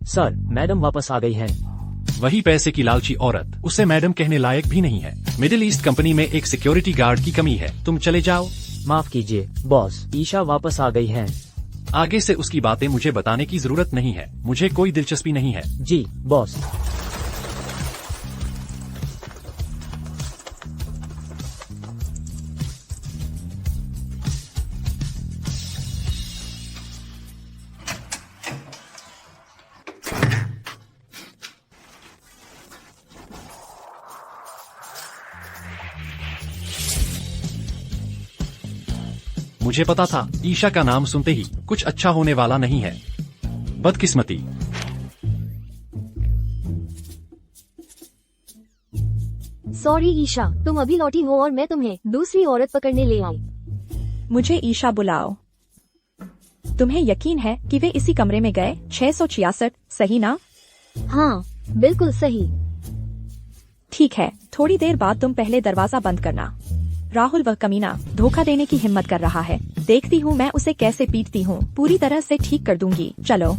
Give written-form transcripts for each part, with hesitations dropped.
Sir, madam वापस आ गई हैं। वही पैसे की लालची औरत, उसे मैडम कहने लायक भी नहीं है। मिडिल ईस्ट कंपनी में एक सिक्योरिटी गार्ड की कमी है, तुम चले जाओ। माफ कीजिए बॉस, ईशा वापस आ गई हैं। आगे से उसकी बातें मुझे बताने की जरूरत नहीं है, मुझे कोई दिलचस्पी नहीं है। जी बॉस। मुझे पता था ईशा का नाम सुनते ही कुछ अच्छा होने वाला नहीं है। बदकिस्मती। सॉरी ईशा, तुम अभी लौटी हो और मैं तुम्हें दूसरी औरत पकड़ने ले आई। मुझे ईशा बुलाओ। तुम्हें यकीन है कि वे इसी कमरे में गए? 666, सही ना? हाँ बिल्कुल सही। ठीक है, थोड़ी देर बाद तुम पहले दरवाजा बंद करना। राहुल वह कमीना धोखा देने की हिम्मत कर रहा है। देखती हूँ मैं उसे कैसे पीटती हूँ, पूरी तरह से ठीक कर दूंगी। चलो।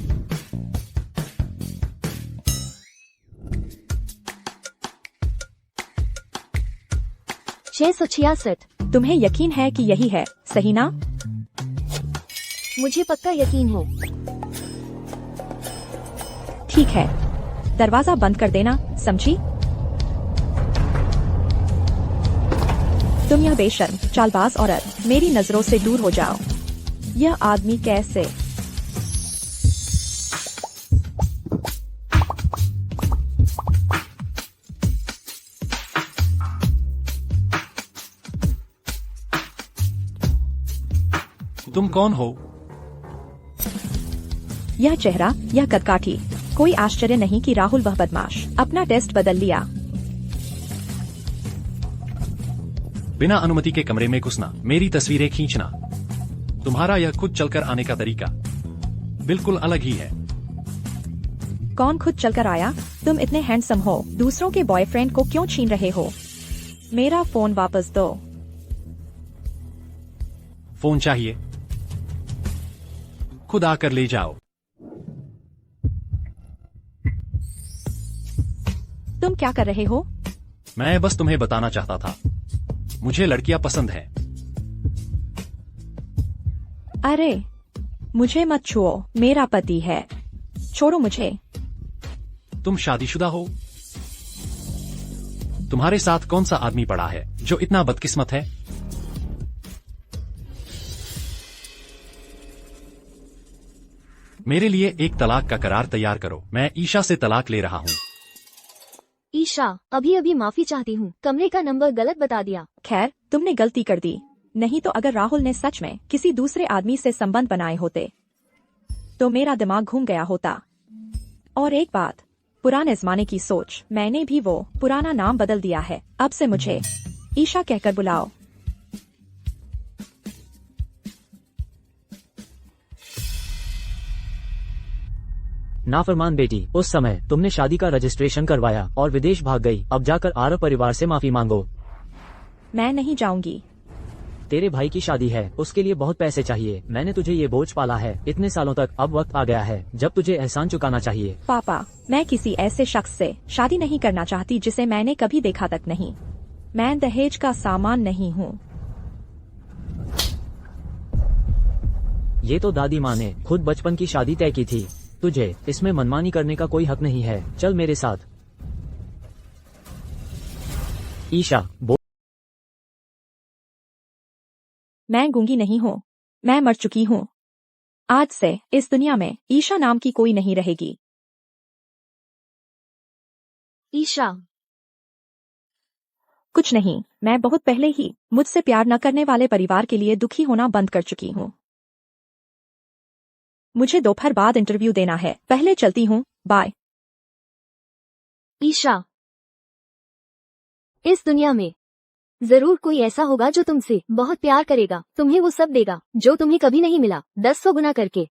छह 666। तुम्हें यकीन है कि यही है, सही ना? मुझे पक्का यकीन है। ठीक है, दरवाजा बंद कर देना, समझी? तुम यह बेशर्म चालबाज औरत, मेरी नजरों से दूर हो जाओ। यह आदमी कैसे? तुम कौन हो? यह चेहरा, यह कदकाठी। कोई आश्चर्य नहीं कि राहुल वह बदमाश अपना टेस्ट बदल लिया। बिना अनुमति के कमरे में घुसना, मेरी तस्वीरें खींचना, तुम्हारा यह खुद चलकर आने का तरीका बिल्कुल अलग ही है। कौन खुद चलकर आया? तुम इतने हैंडसम हो, दूसरों के बॉयफ्रेंड को क्यों छीन रहे हो? मेरा फोन वापस दो। फोन चाहिए? खुद आकर ले जाओ। तुम क्या कर रहे हो? मैं बस तुम्हें बताना चाहता था, मुझे लड़कियां पसंद है। अरे, मुझे मत छुओ, मेरा पति है, छोड़ो मुझे। तुम शादीशुदा हो? तुम्हारे साथ कौन सा आदमी पड़ा है जो इतना बदकिस्मत है? मेरे लिए एक तलाक का करार तैयार करो, मैं ईशा से तलाक ले रहा हूँ। ईशा, अभी अभी माफी चाहती हूँ, कमरे का नंबर गलत बता दिया। खैर, तुमने गलती कर दी। नहीं तो अगर राहुल ने सच में किसी दूसरे आदमी से संबंध बनाए होते तो मेरा दिमाग घूम गया होता। और एक बात, पुराने जमाने की सोच, मैंने भी वो पुराना नाम बदल दिया है। अब से मुझे ईशा कहकर बुलाओ। नाफरमान बेटी, उस समय तुमने शादी का रजिस्ट्रेशन करवाया और विदेश भाग गई। अब जाकर आरव परिवार से माफी मांगो। मैं नहीं जाऊंगी। तेरे भाई की शादी है, उसके लिए बहुत पैसे चाहिए। मैंने तुझे ये बोझ पाला है इतने सालों तक, अब वक्त आ गया है जब तुझे एहसान चुकाना चाहिए। पापा, मैं किसी ऐसे शख्स से शादी नहीं करना चाहती जिसे मैंने कभी देखा तक नहीं। मैं दहेज का सामान नहीं हूँ। ये तो दादी माँ ने खुद बचपन की शादी तय की थी। तुझे इसमें मनमानी करने का कोई हक नहीं है। चल मेरे साथ। ईशा, मैं गूंगी नहीं हूँ, मैं मर चुकी हूँ। आज से इस दुनिया में ईशा नाम की कोई नहीं रहेगी। ईशा, कुछ नहीं, मैं बहुत पहले ही मुझसे प्यार न करने वाले परिवार के लिए दुखी होना बंद कर चुकी हूँ। मुझे दोपहर बाद इंटरव्यू देना है, पहले चलती हूँ, बाय। ईशा, इस दुनिया में जरूर कोई ऐसा होगा जो तुमसे बहुत प्यार करेगा, तुम्हें वो सब देगा जो तुम्हें कभी नहीं मिला, 10 गुना करके।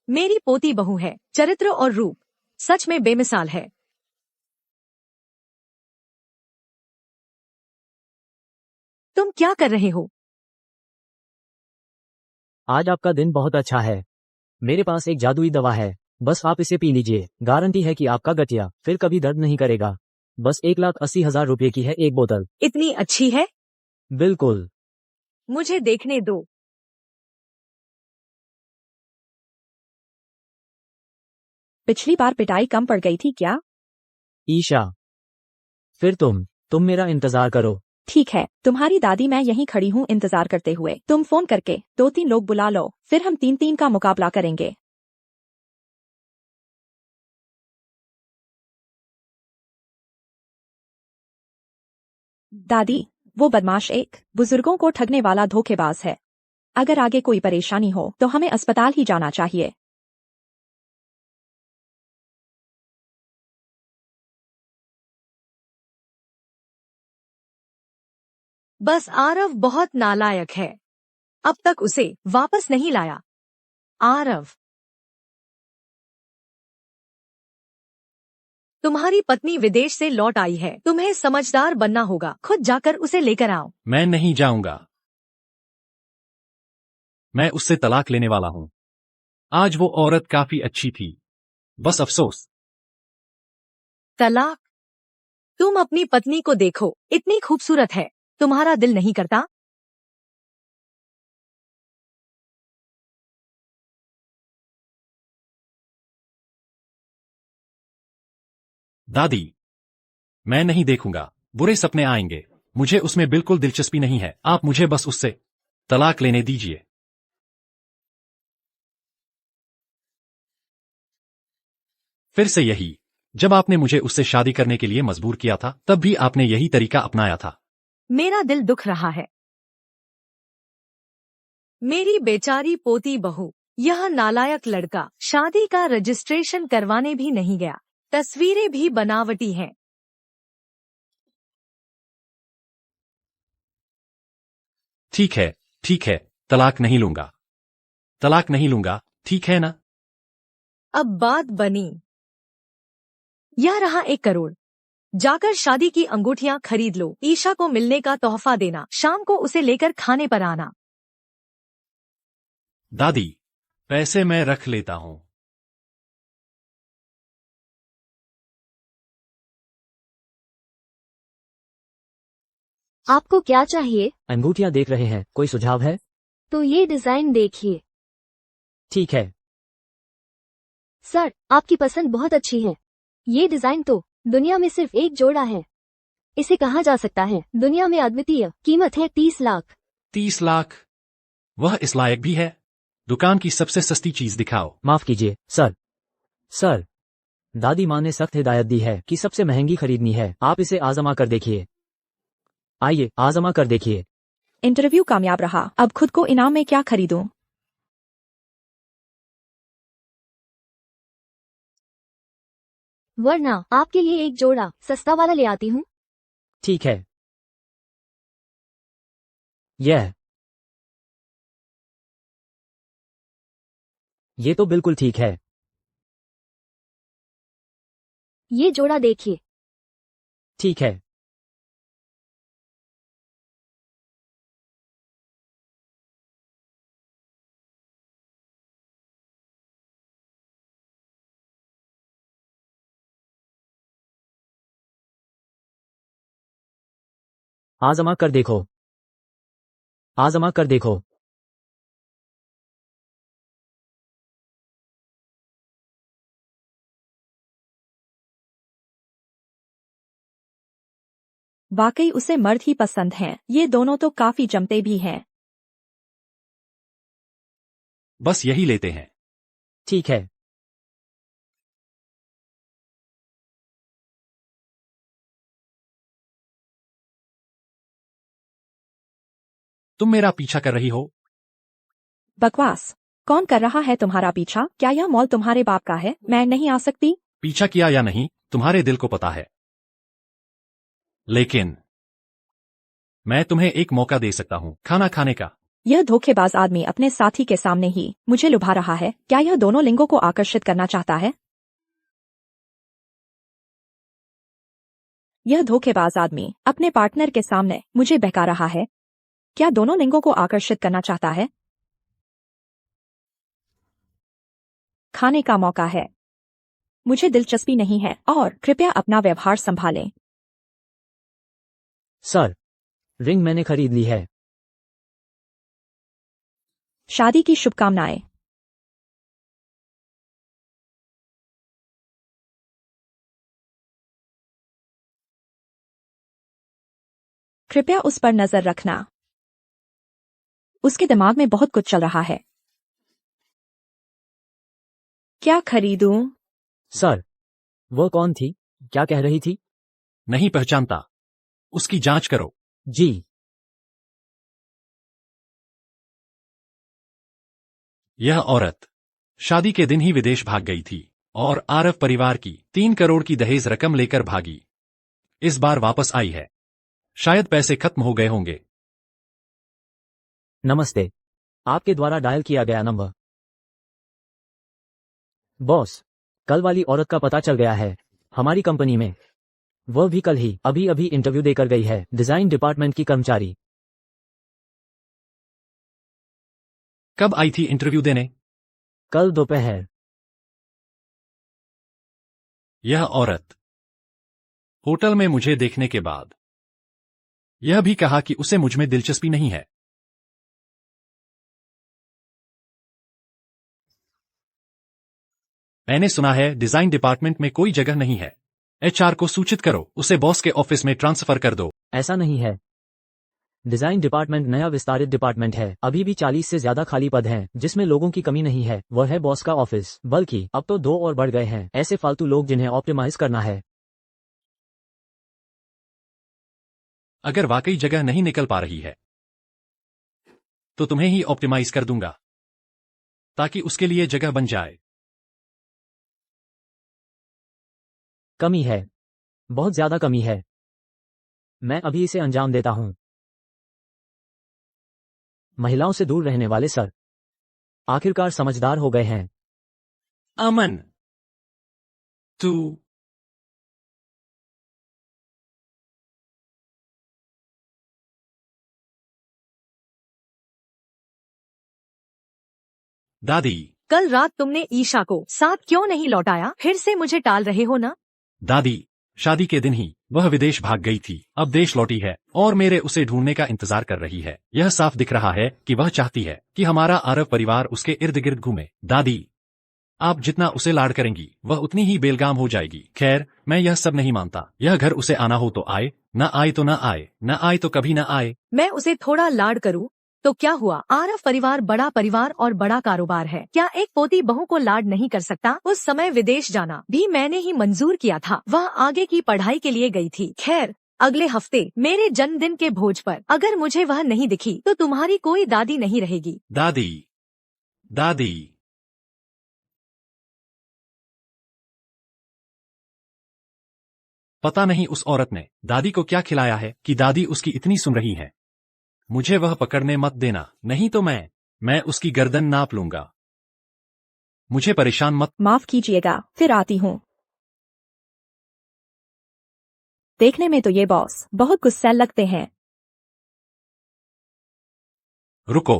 मेरी पोती बहू है, चरित्र और रूप सच में बेमिसाल है। तुम क्या कर रहे हो? आज आपका दिन बहुत अच्छा है। मेरे पास एक जादुई दवा है, बस आप इसे पी लीजिए। गारंटी है कि आपका गठिया फिर कभी दर्द नहीं करेगा। बस 1,80,000 रुपये की है एक बोतल। इतनी अच्छी है? बिल्कुल। मुझे देखने दो। पिछली बार पिटाई कम पड़ गई थी क्या? ईशा, फिर तुम मेरा इंतजार करो। ठीक है, तुम्हारी दादी मैं यहीं खड़ी हूँ इंतजार करते हुए। तुम फोन करके 2-3 लोग बुला लो, फिर हम 3-3 का मुकाबला करेंगे। दादी, वो बदमाश एक बुजुर्गों को ठगने वाला धोखेबाज है। अगर आगे कोई परेशानी हो तो हमें अस्पताल ही जाना चाहिए। बस आरव बहुत नालायक है। अब तक उसे वापस नहीं लाया। आरव, तुम्हारी पत्नी विदेश से लौट आई है। तुम्हें समझदार बनना होगा। खुद जाकर उसे लेकर आओ। मैं नहीं जाऊंगा। मैं उससे तलाक लेने वाला हूं। आज वो औरत काफी अच्छी थी, बस अफसोस। तलाक? तुम अपनी पत्नी को देखो, इतनी खूबसूरत है। तुम्हारा दिल नहीं करता? दादी, मैं नहीं देखूंगा। बुरे सपने आएंगे। मुझे उसमें बिल्कुल दिलचस्पी नहीं है। आप मुझे बस उससे तलाक लेने दीजिए। फिर से यही। जब आपने मुझे उससे शादी करने के लिए मजबूर किया था, तब भी आपने यही तरीका अपनाया था। मेरा दिल दुख रहा है। मेरी बेचारी पोती बहू। यह नालायक लड़का शादी का रजिस्ट्रेशन करवाने भी नहीं गया। तस्वीरें भी बनावटी हैं। ठीक है, तलाक नहीं लूंगा। तलाक नहीं लूंगा, ठीक है ना? अब बात बनी। यह रहा 1 करोड़। जाकर शादी की अंगूठियां खरीद लो। ईशा को मिलने का तोहफा देना। शाम को उसे लेकर खाने पर आना। दादी, पैसे मैं रख लेता हूं। आपको क्या चाहिए? अंगूठियां देख रहे हैं, कोई सुझाव है? तो ये डिजाइन देखिए। ठीक है। सर, आपकी पसंद बहुत अच्छी है। ये डिजाइन तो दुनिया में सिर्फ एक जोड़ा है। इसे कहा जा सकता है दुनिया में अद्वितीय। कीमत है 30 लाख। 30 लाख? वह इस लायक भी है? दुकान की सबसे सस्ती चीज दिखाओ। माफ कीजिए सर, दादी माँ ने सख्त हिदायत दी है कि सबसे महंगी खरीदनी है। आप इसे आजमा कर देखिए। आइए, आजमा कर देखिए। इंटरव्यू कामयाब रहा। अब खुद को इनाम में क्या खरीदूं? वरना आपके लिए एक जोड़ा सस्ता वाला ले आती हूँ। ठीक है। यह ये तो बिल्कुल ठीक है। ये जोड़ा देखिए। ठीक है। आजमा कर देखो। आजमा कर देखो। वाकई उसे मर्द ही पसंद हैं। ये दोनों तो काफी जमते भी हैं। बस यही लेते हैं। ठीक है। तुम मेरा पीछा कर रही हो? बकवास। कौन कर रहा है तुम्हारा पीछा? क्या यह मॉल तुम्हारे बाप का है? मैं नहीं आ सकती? पीछा किया या नहीं, तुम्हारे दिल को पता है। लेकिन मैं तुम्हें एक मौका दे सकता हूं खाना खाने का। यह धोखेबाज आदमी अपने साथी के सामने ही मुझे लुभा रहा है। क्या यह दोनों लिंगों को आकर्षित करना चाहता है? यह धोखेबाज आदमी अपने पार्टनर के सामने मुझे बहका रहा है। क्या दोनों लिंगों को आकर्षित करना चाहता है? खाने का मौका है। मुझे दिलचस्पी नहीं है और कृपया अपना व्यवहार संभालें। सर, रिंग मैंने खरीद ली है। शादी की शुभकामनाएं। कृपया उस पर नजर रखना। उसके दिमाग में बहुत कुछ चल रहा है। क्या खरीदूं? सर, वो कौन थी? क्या कह रही थी? नहीं पहचानता। उसकी जांच करो। जी। यह औरत शादी के दिन ही विदेश भाग गई थी और आरव परिवार की 3 करोड़ की दहेज रकम लेकर भागी। इस बार वापस आई है। शायद पैसे खत्म हो गए होंगे। नमस्ते। आपके द्वारा डायल किया गया नंबर। बॉस, कल वाली औरत का पता चल गया है हमारी कंपनी में। वह भी कल ही अभी अभी इंटरव्यू देकर गई है, डिजाइन डिपार्टमेंट की कर्मचारी। कब आई थी इंटरव्यू देने? कल दोपहर। यह औरत होटल में मुझे देखने के बाद यह भी कहा कि उसे मुझ में दिलचस्पी नहीं है। मैंने सुना है डिजाइन डिपार्टमेंट में कोई जगह नहीं है। एचआर को सूचित करो, उसे बॉस के ऑफिस में ट्रांसफर कर दो। ऐसा नहीं है। डिजाइन डिपार्टमेंट नया विस्तारित डिपार्टमेंट है। अभी भी 40 से ज्यादा खाली पद हैं, जिसमें लोगों की कमी नहीं है। वह है बॉस का ऑफिस। बल्कि अब तो 2 और बढ़ गए हैं, ऐसे फालतू लोग जिन्हें ऑप्टिमाइज करना है। अगर वाकई जगह नहीं निकल पा रही है तो तुम्हें ही ऑप्टिमाइज कर दूंगा ताकि उसके लिए जगह बन जाए। कमी है, बहुत ज्यादा कमी है। मैं अभी इसे अंजाम देता हूं। महिलाओं से दूर रहने वाले सर आखिरकार समझदार हो गए हैं। अमन, तू दादी, कल रात तुमने ईशा को साथ क्यों नहीं लौटाया? फिर से मुझे टाल रहे हो ना? दादी, शादी के दिन ही वह विदेश भाग गई थी। अब देश लौटी है और मेरे उसे ढूंढने का इंतजार कर रही है। यह साफ दिख रहा है कि वह चाहती है कि हमारा आरव परिवार उसके इर्द गिर्द घूमे। दादी, आप जितना उसे लाड करेंगी वह उतनी ही बेलगाम हो जाएगी। खैर, मैं यह सब नहीं मानता। यह घर उसे आना हो तो आए, न आए तो न आए, न आए तो कभी न आए। मैं उसे थोड़ा लाड करूं तो क्या हुआ? आरव परिवार बड़ा परिवार और बड़ा कारोबार है। क्या एक पोती बहू को लाड नहीं कर सकता? उस समय विदेश जाना भी मैंने ही मंजूर किया था। वह आगे की पढ़ाई के लिए गई थी। खैर, अगले हफ्ते मेरे जन्मदिन के भोज पर अगर मुझे वह नहीं दिखी तो तुम्हारी कोई दादी नहीं रहेगी। दादी, दादी, पता नहीं उस औरत ने दादी को क्या खिलाया है कि दादी उसकी इतनी सुन रही है। मुझे वह पकड़ने मत देना, नहीं तो मैं उसकी गर्दन नाप लूंगा। मुझे परेशान मत। माफ कीजिएगा, फिर आती हूँ। देखने में तो ये बॉस बहुत गुस्सैल लगते हैं। रुको,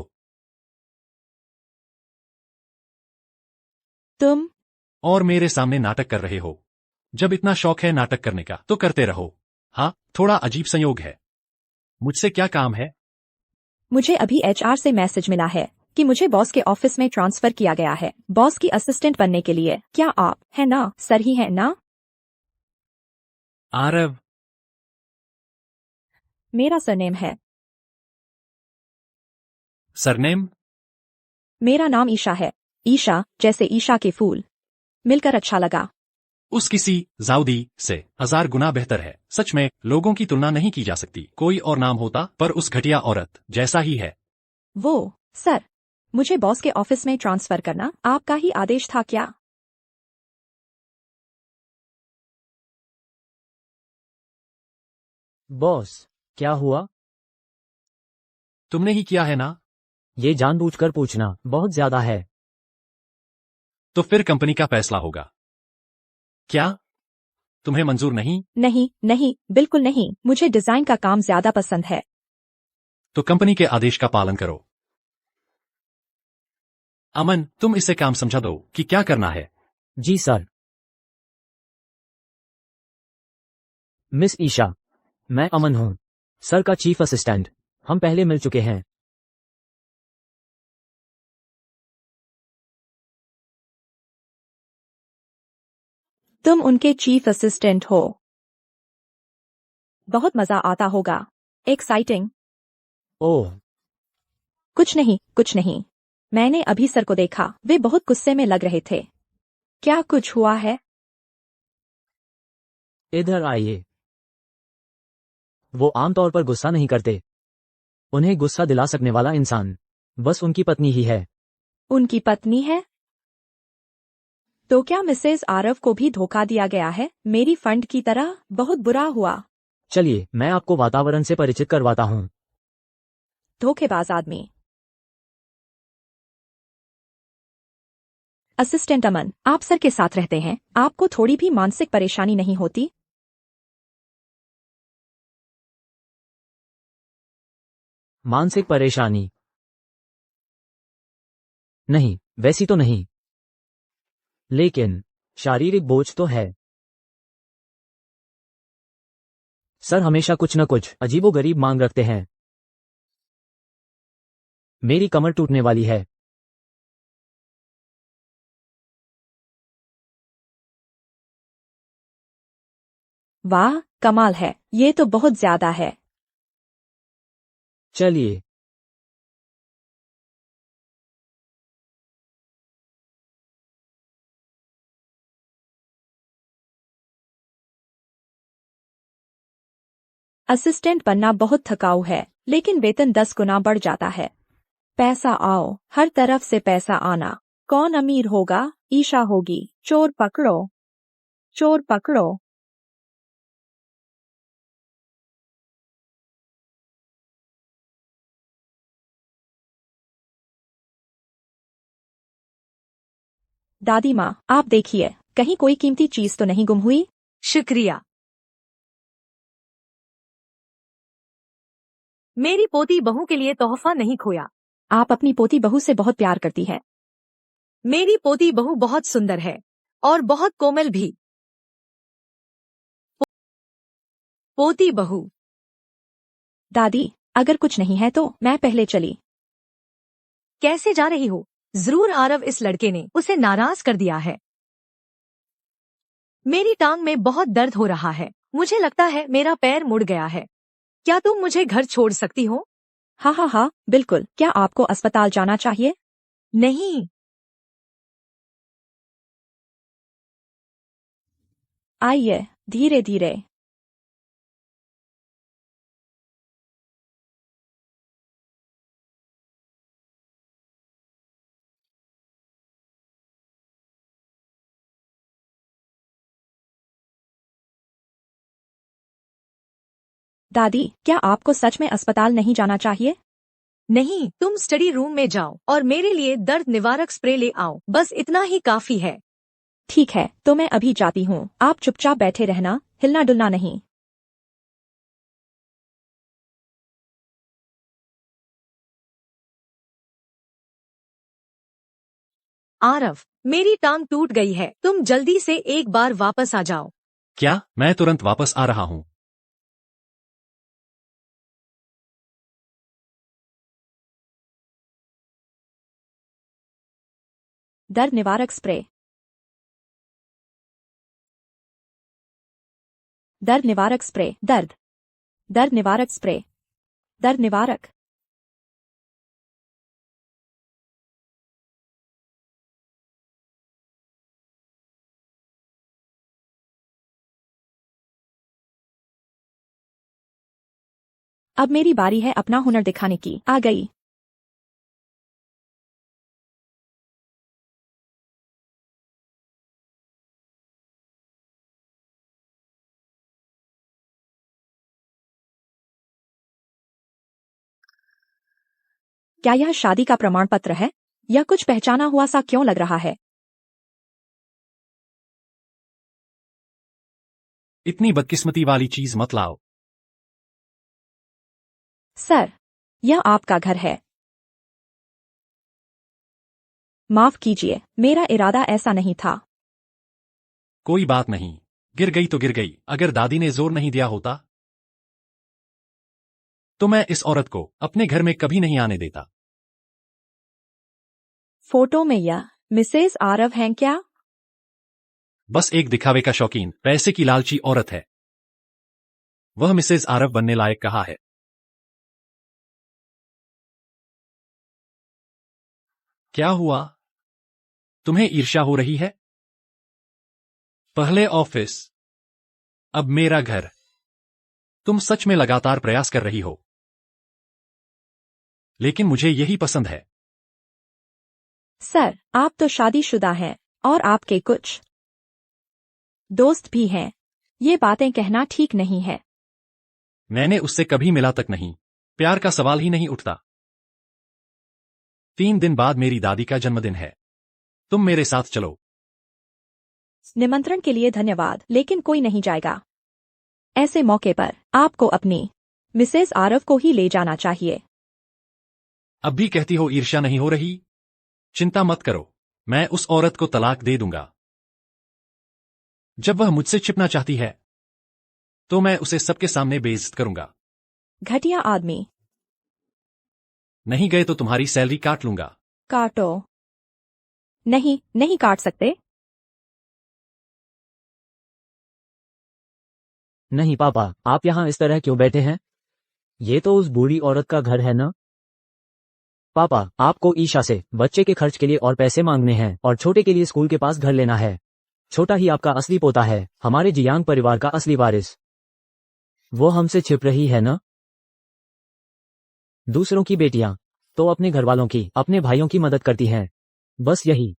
तुम और मेरे सामने नाटक कर रहे हो। जब इतना शौक है नाटक करने का तो करते रहो। हाँ, थोड़ा अजीब संयोग है। मुझसे क्या काम है? मुझे अभी एचआर से मैसेज मिला है कि मुझे बॉस के ऑफिस में ट्रांसफर किया गया है, बॉस की असिस्टेंट बनने के लिए। क्या आप है ना? सर ही है ना? आरव, मेरा सरनेम है। सरनेम? मेरा नाम ईशा है। ईशा जैसे ईशा के फूल। मिलकर अच्छा लगा। उस किसी जाउदी से 1000 गुना बेहतर है। सच में लोगों की तुलना नहीं की जा सकती। कोई और नाम होता पर उस घटिया औरत जैसा ही है। वो सर, मुझे बॉस के ऑफिस में ट्रांसफर करना आपका ही आदेश था क्या? बॉस, क्या हुआ? तुमने ही किया है ना? ये जानबूझकर पूछना बहुत ज्यादा है। तो फिर कंपनी का फैसला होगा क्या? तुम्हें मंजूर नहीं? नहीं नहीं, बिल्कुल नहीं, मुझे डिजाइन का काम ज्यादा पसंद है। तो कंपनी के आदेश का पालन करो। अमन, तुम इसे काम समझा दो कि क्या करना है। जी सर। मिस ईशा, मैं अमन हूँ, सर का चीफ असिस्टेंट। हम पहले मिल चुके हैं। तुम उनके चीफ असिस्टेंट हो। बहुत मजा आता होगा। एक्साइटिंग। ओह, कुछ नहीं कुछ नहीं, मैंने अभी सर को देखा, वे बहुत गुस्से में लग रहे थे। क्या कुछ हुआ है? इधर आइए। वो आमतौर पर गुस्सा नहीं करते। उन्हें गुस्सा दिला सकने वाला इंसान बस उनकी पत्नी ही है। उनकी पत्नी है? तो क्या मिसेज आरव को भी धोखा दिया गया है, मेरी फंड की तरह? बहुत बुरा हुआ। चलिए, मैं आपको वातावरण से परिचित करवाता हूँ। धोखेबाज आदमी। असिस्टेंट अमन, आप सर के साथ रहते हैं, आपको थोड़ी भी मानसिक परेशानी नहीं होती? मानसिक परेशानी? नहीं, वैसी तो नहीं, लेकिन शारीरिक बोझ तो है। सर हमेशा कुछ न कुछ अजीबोगरीब मांग रखते हैं। मेरी कमर टूटने वाली है। वाह, कमाल है, ये तो बहुत ज्यादा है। चलिए, असिस्टेंट बनना बहुत थकाऊ है, लेकिन वेतन 10 गुना बढ़ जाता है। पैसा आओ, हर तरफ से पैसा आना। कौन अमीर होगा? ईशा होगी। चोर पकड़ो, चोर पकड़ो। दादी माँ, आप देखिए, कहीं कोई कीमती चीज तो नहीं गुम हुई? शुक्रिया। मेरी पोती बहू के लिए तोहफा नहीं खोया। आप अपनी पोती बहू से बहुत प्यार करती है। मेरी पोती बहू बहुत सुंदर है और बहुत कोमल भी। पोती बहू। दादी, अगर कुछ नहीं है तो मैं पहले चली। कैसे जा रही हो? जरूर आरव इस लड़के ने उसे नाराज कर दिया है। मेरी टांग में बहुत दर्द हो रहा है, मुझे लगता है मेरा पैर मुड़ गया है। क्या तुम मुझे घर छोड़ सकती हो? हाँ हाँ हाँ, बिल्कुल। क्या आपको अस्पताल जाना चाहिए? नहीं। आइए, धीरे धीरे। दादी, क्या आपको सच में अस्पताल नहीं जाना चाहिए? नहीं, तुम स्टडी रूम में जाओ और मेरे लिए दर्द निवारक स्प्रे ले आओ, बस इतना ही काफी है। ठीक है, तो मैं अभी जाती हूँ, आप चुपचाप बैठे रहना, हिलना डुलना नहीं। आरव, मेरी टांग टूट गई है, तुम जल्दी से एक बार वापस आ जाओ। क्या? मैं तुरंत वापस आ रहा हूँ। दर्द निवारक स्प्रे। दर्द निवारक स्प्रे। दर्द। दर्द निवारक स्प्रे। दर्द निवारक। अब मेरी बारी है अपना हुनर दिखाने की। आ गई। क्या यह शादी का प्रमाण पत्र है? यह कुछ पहचाना हुआ सा क्यों लग रहा है? इतनी बदकिस्मती वाली चीज मत लाओ। सर, यह आपका घर है। माफ कीजिए, मेरा इरादा ऐसा नहीं था। कोई बात नहीं, गिर गई तो गिर गई। अगर दादी ने जोर नहीं दिया होता तो मैं इस औरत को अपने घर में कभी नहीं आने देता। फोटो में यह मिसेस आरव हैं क्या? बस एक दिखावे का शौकीन, पैसे की लालची औरत है। वह मिसेज आरव बनने लायक कहा है। क्या हुआ? तुम्हें ईर्ष्या हो रही है? पहले ऑफिस, अब मेरा घर। तुम सच में लगातार प्रयास कर रही हो, लेकिन मुझे यही पसंद है। सर, आप तो शादीशुदा हैं और आपके कुछ दोस्त भी हैं। ये बातें कहना ठीक नहीं है। मैंने उससे कभी मिला तक नहीं। प्यार का सवाल ही नहीं उठता। 3 दिन बाद मेरी दादी का जन्मदिन है। तुम मेरे साथ चलो। निमंत्रण के लिए धन्यवाद, लेकिन कोई नहीं जाएगा। ऐसे मौके पर आपको अपनी मिसेस आरव को ही ले जाना चाहिए। अब भी कहती हो ईर्ष्या नहीं हो रही? चिंता मत करो, मैं उस औरत को तलाक दे दूंगा। जब वह मुझसे छिपना चाहती है तो मैं उसे सबके सामने बेइज्जत करूंगा। घटिया आदमी। नहीं गए तो तुम्हारी सैलरी काट लूंगा। काटो। नहीं, नहीं काट सकते। नहीं पापा, आप यहाँ इस तरह क्यों बैठे हैं? ये तो उस बूढ़ी औरत का घर है ना? पापा, आपको ईशा से बच्चे के खर्च के लिए और पैसे मांगने हैं और छोटे के लिए स्कूल के पास घर लेना है। छोटा ही आपका असली पोता है, हमारे जियांग परिवार का असली वारिस। वो हमसे छिप रही है ना? दूसरों की बेटियां तो अपने घरवालों की, अपने भाइयों की मदद करती हैं। बस यही,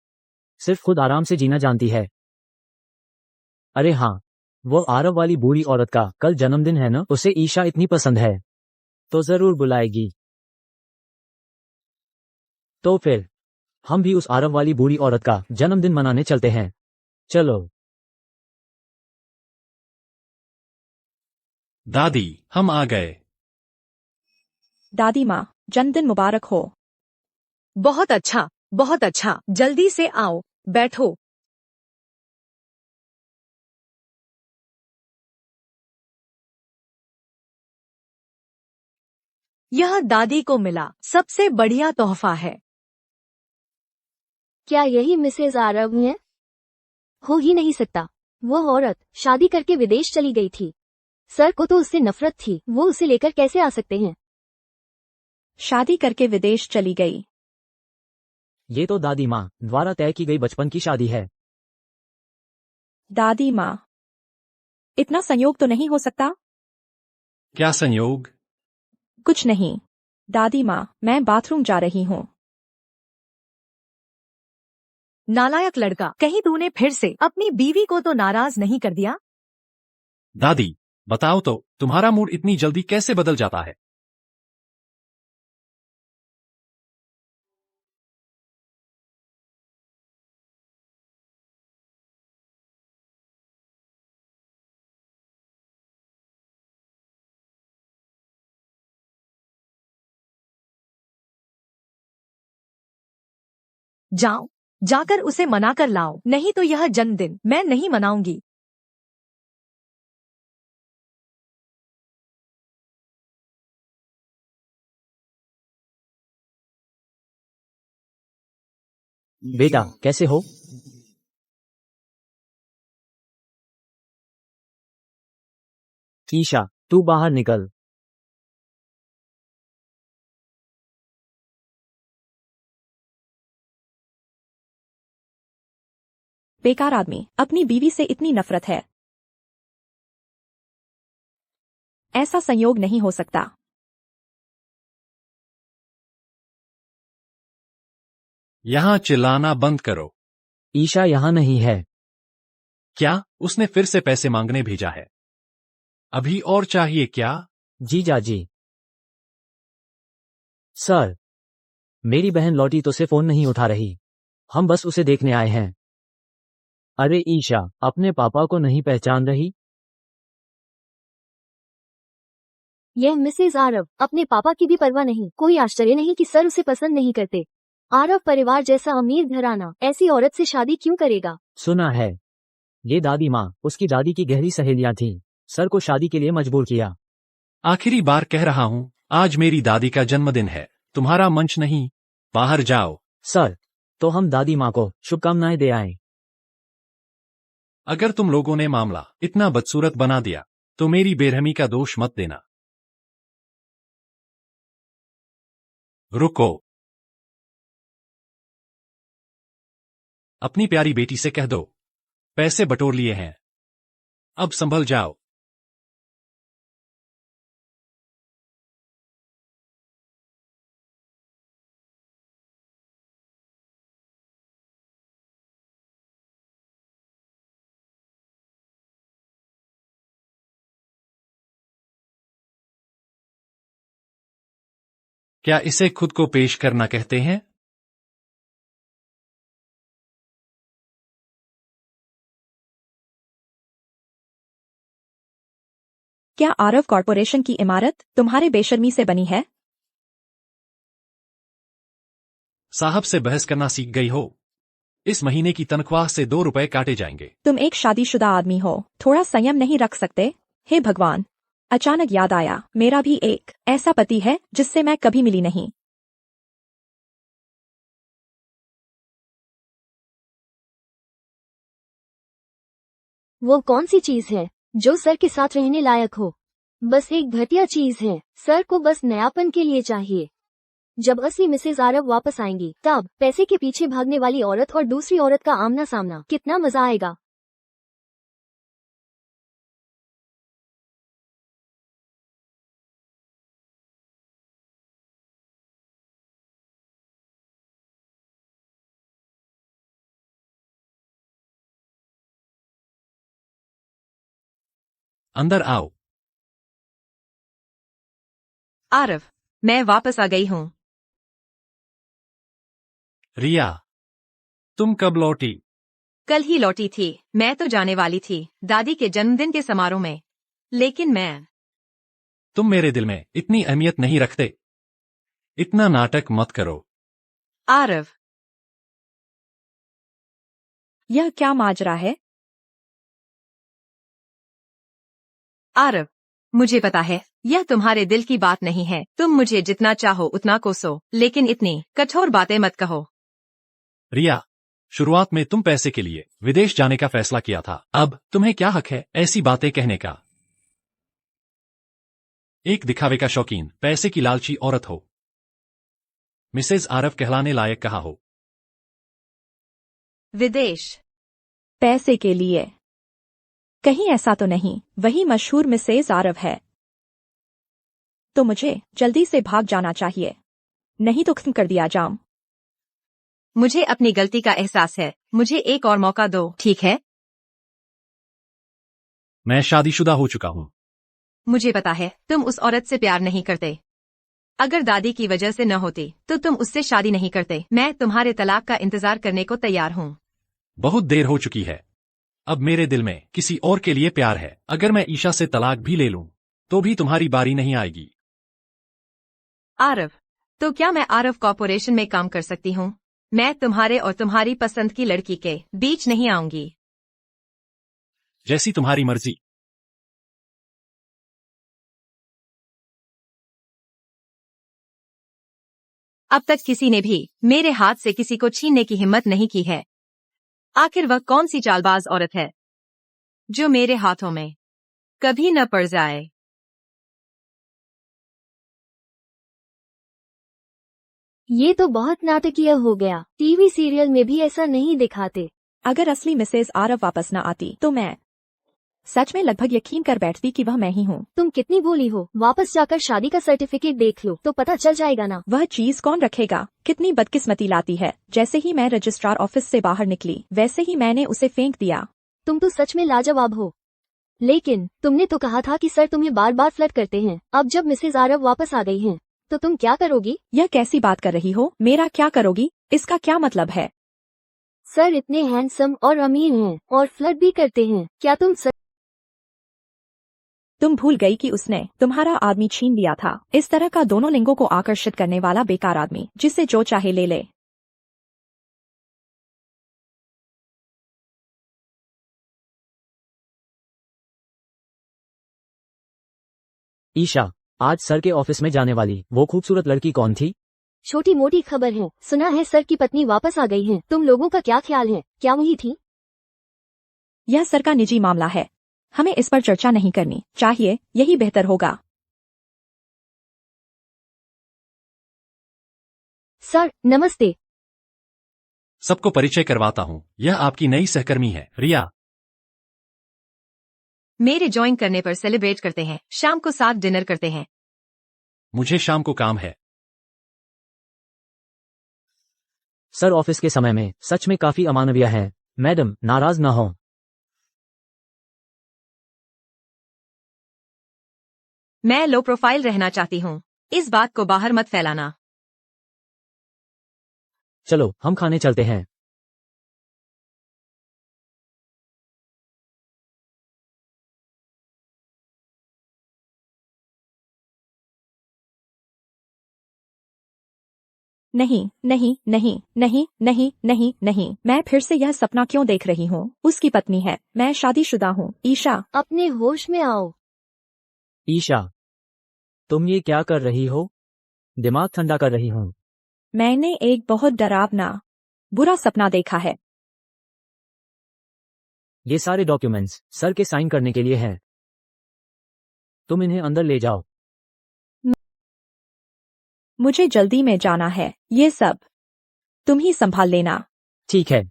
सिर्फ खुद आराम से जीना जानती है। अरे हाँ, वो आरव वाली बूढ़ी औरत का कल जन्मदिन है ना? उसे ईशा इतनी पसंद है तो जरूर बुलाएगी। तो फिर हम भी उस आरव वाली बूढ़ी औरत का जन्मदिन मनाने चलते हैं। चलो। दादी, हम आ गए। दादी माँ, जन्मदिन मुबारक हो। बहुत अच्छा, बहुत अच्छा। जल्दी से आओ, बैठो। यह दादी को मिला सबसे बढ़िया तोहफा है। क्या यही मिसेज आरव है? हो ही नहीं सकता। वो औरत शादी करके विदेश चली गई थी। सर को तो उससे नफरत थी, वो उसे लेकर कैसे आ सकते हैं? शादी करके विदेश चली गई। ये तो दादी माँ द्वारा तय की गई बचपन की शादी है। दादी माँ, इतना संयोग तो नहीं हो सकता? क्या संयोग? कुछ नहीं। दादी माँ, मैं बाथरूम जा रही हूँ। नालायक लड़का, कहीं तूने फिर से अपनी बीवी को तो नाराज नहीं कर दिया? दादी, बताओ तो, तुम्हारा मूड इतनी जल्दी कैसे बदल जाता है? जाओ, जाकर उसे मना कर लाओ, नहीं तो यह जन्मदिन मैं नहीं मनाऊंगी। बेटा, कैसे हो? ईशा, तू बाहर निकल। बेकार आदमी, अपनी बीवी से इतनी नफरत है। ऐसा संयोग नहीं हो सकता। यहां चिल्लाना बंद करो। ईशा यहाँ नहीं है। क्या उसने फिर से पैसे मांगने भेजा है? अभी और चाहिए क्या? जीजा जी। सर, मेरी बहन लौटी तो से फोन नहीं उठा रही। हम बस उसे देखने आए हैं। अरे ईशा, अपने पापा को नहीं पहचान रही? यह मिसेज आरव, अपने पापा की भी परवाह नहीं। कोई आश्चर्य नहीं कि सर उसे पसंद नहीं करते। आरव परिवार जैसा अमीर घराना ऐसी औरत से शादी क्यों करेगा? सुना है ये दादी माँ उसकी दादी की गहरी सहेलियां थीं। सर को शादी के लिए मजबूर किया। आखिरी बार कह रहा हूँ, आज मेरी दादी का जन्मदिन है, तुम्हारा मंच नहीं, बाहर जाओ। सर, तो हम दादी माँ को शुभकामनाएं दे आए। अगर तुम लोगों ने मामला इतना बदसूरत बना दिया तो मेरी बेरहमी का दोष मत देना। रुको, अपनी प्यारी बेटी से कह दो, पैसे बटोर लिए हैं, अब संभल जाओ। क्या इसे खुद को पेश करना कहते हैं? क्या आरव कॉर्पोरेशन की इमारत तुम्हारे बेशर्मी से बनी है? साहब से बहस करना सीख गई हो? इस महीने की तनख्वाह से 2 रुपए काटे जाएंगे। तुम एक शादीशुदा आदमी हो, थोड़ा संयम नहीं रख सकते? हे भगवान, अचानक याद आया, मेरा भी एक ऐसा पति है जिससे मैं कभी मिली नहीं। वो कौन सी चीज है जो सर के साथ रहने लायक हो? बस एक घटिया चीज है। सर को बस नयापन के लिए चाहिए। जब असली मिसेज आरव वापस आएंगी तब पैसे के पीछे भागने वाली औरत और दूसरी औरत का आमना सामना, कितना मजा आएगा। अंदर आओ। आरव, मैं वापस आ गई हूँ। रिया, तुम कब लौटी? कल ही लौटी थी। मैं तो जाने वाली थी दादी के जन्मदिन के समारोह में, लेकिन तुम मेरे दिल में इतनी अहमियत नहीं रखते। इतना नाटक मत करो। आरव, यह क्या माजरा है? आरव, मुझे पता है यह तुम्हारे दिल की बात नहीं है। तुम मुझे जितना चाहो उतना कोसो, लेकिन इतनी कठोर बातें मत कहो। रिया, शुरुआत में तुम पैसे के लिए विदेश जाने का फैसला किया था, अब तुम्हें क्या हक है ऐसी बातें कहने का? एक दिखावे का शौकीन, पैसे की लालची औरत हो। मिसेज आरव कहलाने लायक कहा हो। विदेश? पैसे के लिए? कहीं ऐसा तो नहीं वही मशहूर मिसेज आरव है? तो मुझे जल्दी से भाग जाना चाहिए, नहीं तो खत्म कर दिया जाऊं। मुझे अपनी गलती का एहसास है, मुझे एक और मौका दो, ठीक है? मैं शादीशुदा हो चुका हूँ। मुझे पता है तुम उस औरत से प्यार नहीं करते। अगर दादी की वजह से न होती तो तुम उससे शादी नहीं करते। मैं तुम्हारे तलाक का इंतजार करने को तैयार हूँ। बहुत देर हो चुकी है। अब मेरे दिल में किसी और के लिए प्यार है। अगर मैं ईशा से तलाक भी ले लूं तो भी तुम्हारी बारी नहीं आएगी। आरव, तो क्या मैं आरव कॉर्पोरेशन में काम कर सकती हूँ? मैं तुम्हारे और तुम्हारी पसंद की लड़की के बीच नहीं आऊंगी। जैसी तुम्हारी मर्जी। अब तक किसी ने भी मेरे हाथ से किसी को छीनने की हिम्मत नहीं की है। आखिर वह कौन सी चालबाज औरत है जो मेरे हाथों में कभी न पड़ जाए? ये तो बहुत नाटकीय हो गया। टीवी सीरियल में भी ऐसा नहीं दिखाते। अगर असली मिसेज आरव वापस न आती तो मैं सच में लगभग यकीन कर बैठती कि वह मैं ही हूँ। तुम कितनी भोली हो। वापस जाकर शादी का सर्टिफिकेट देख लो तो पता चल जाएगा ना। वह चीज कौन रखेगा? कितनी बदकिस्मती लाती है। जैसे ही मैं रजिस्ट्रार ऑफिस से बाहर निकली वैसे ही मैंने उसे फेंक दिया। तुम तो सच में लाजवाब हो। लेकिन तुमने तो कहा था कि सर तुम्हें बार बार फ्लर्ट करते हैं। अब जब मिसेज आरव वापस आ गई हैं, तो तुम क्या करोगी? यह कैसी बात कर रही हो? मेरा क्या करोगी, इसका क्या मतलब है? सर इतने हैंडसम और अमीर हैं और फ्लर्ट भी करते हैं। क्या तुम तुम भूल गई कि उसने तुम्हारा आदमी छीन लिया था। इस तरह का दोनों लिंगों को आकर्षित करने वाला बेकार आदमी, जिससे जो चाहे ले ले। ईशा, आज सर के ऑफिस में जाने वाली वो खूबसूरत लड़की कौन थी? छोटी मोटी खबर है, सुना है सर की पत्नी वापस आ गई है। तुम लोगों का क्या ख्याल है, क्या वही थी? यह सर का निजी मामला है, हमें इस पर चर्चा नहीं करनी चाहिए, यही बेहतर होगा। सर नमस्ते। सबको परिचय करवाता हूँ, यह आपकी नई सहकर्मी है रिया। मेरे ज्वाइन करने पर सेलिब्रेट करते हैं, शाम को साथ डिनर करते हैं। मुझे शाम को काम है। सर ऑफिस के समय में सच में काफी अमानवीय है। मैडम नाराज ना हो। मैं लो प्रोफाइल रहना चाहती हूँ, इस बात को बाहर मत फैलाना। चलो हम खाने चलते हैं। नहीं नहीं नहीं नहीं नहीं नहीं नहीं, मैं फिर से यह सपना क्यों देख रही हूँ? उसकी पत्नी है, मैं शादीशुदा हूँ। ईशा, अपने होश में आओ। ईशा, तुम ये क्या कर रही हो? दिमाग ठंडा कर रही हूँ। मैंने एक बहुत डरावना बुरा सपना देखा है। ये सारे डॉक्यूमेंट्स सर के साइन करने के लिए हैं। तुम इन्हें अंदर ले जाओ। मुझे जल्दी में जाना है, ये सब तुम ही संभाल लेना। ठीक है।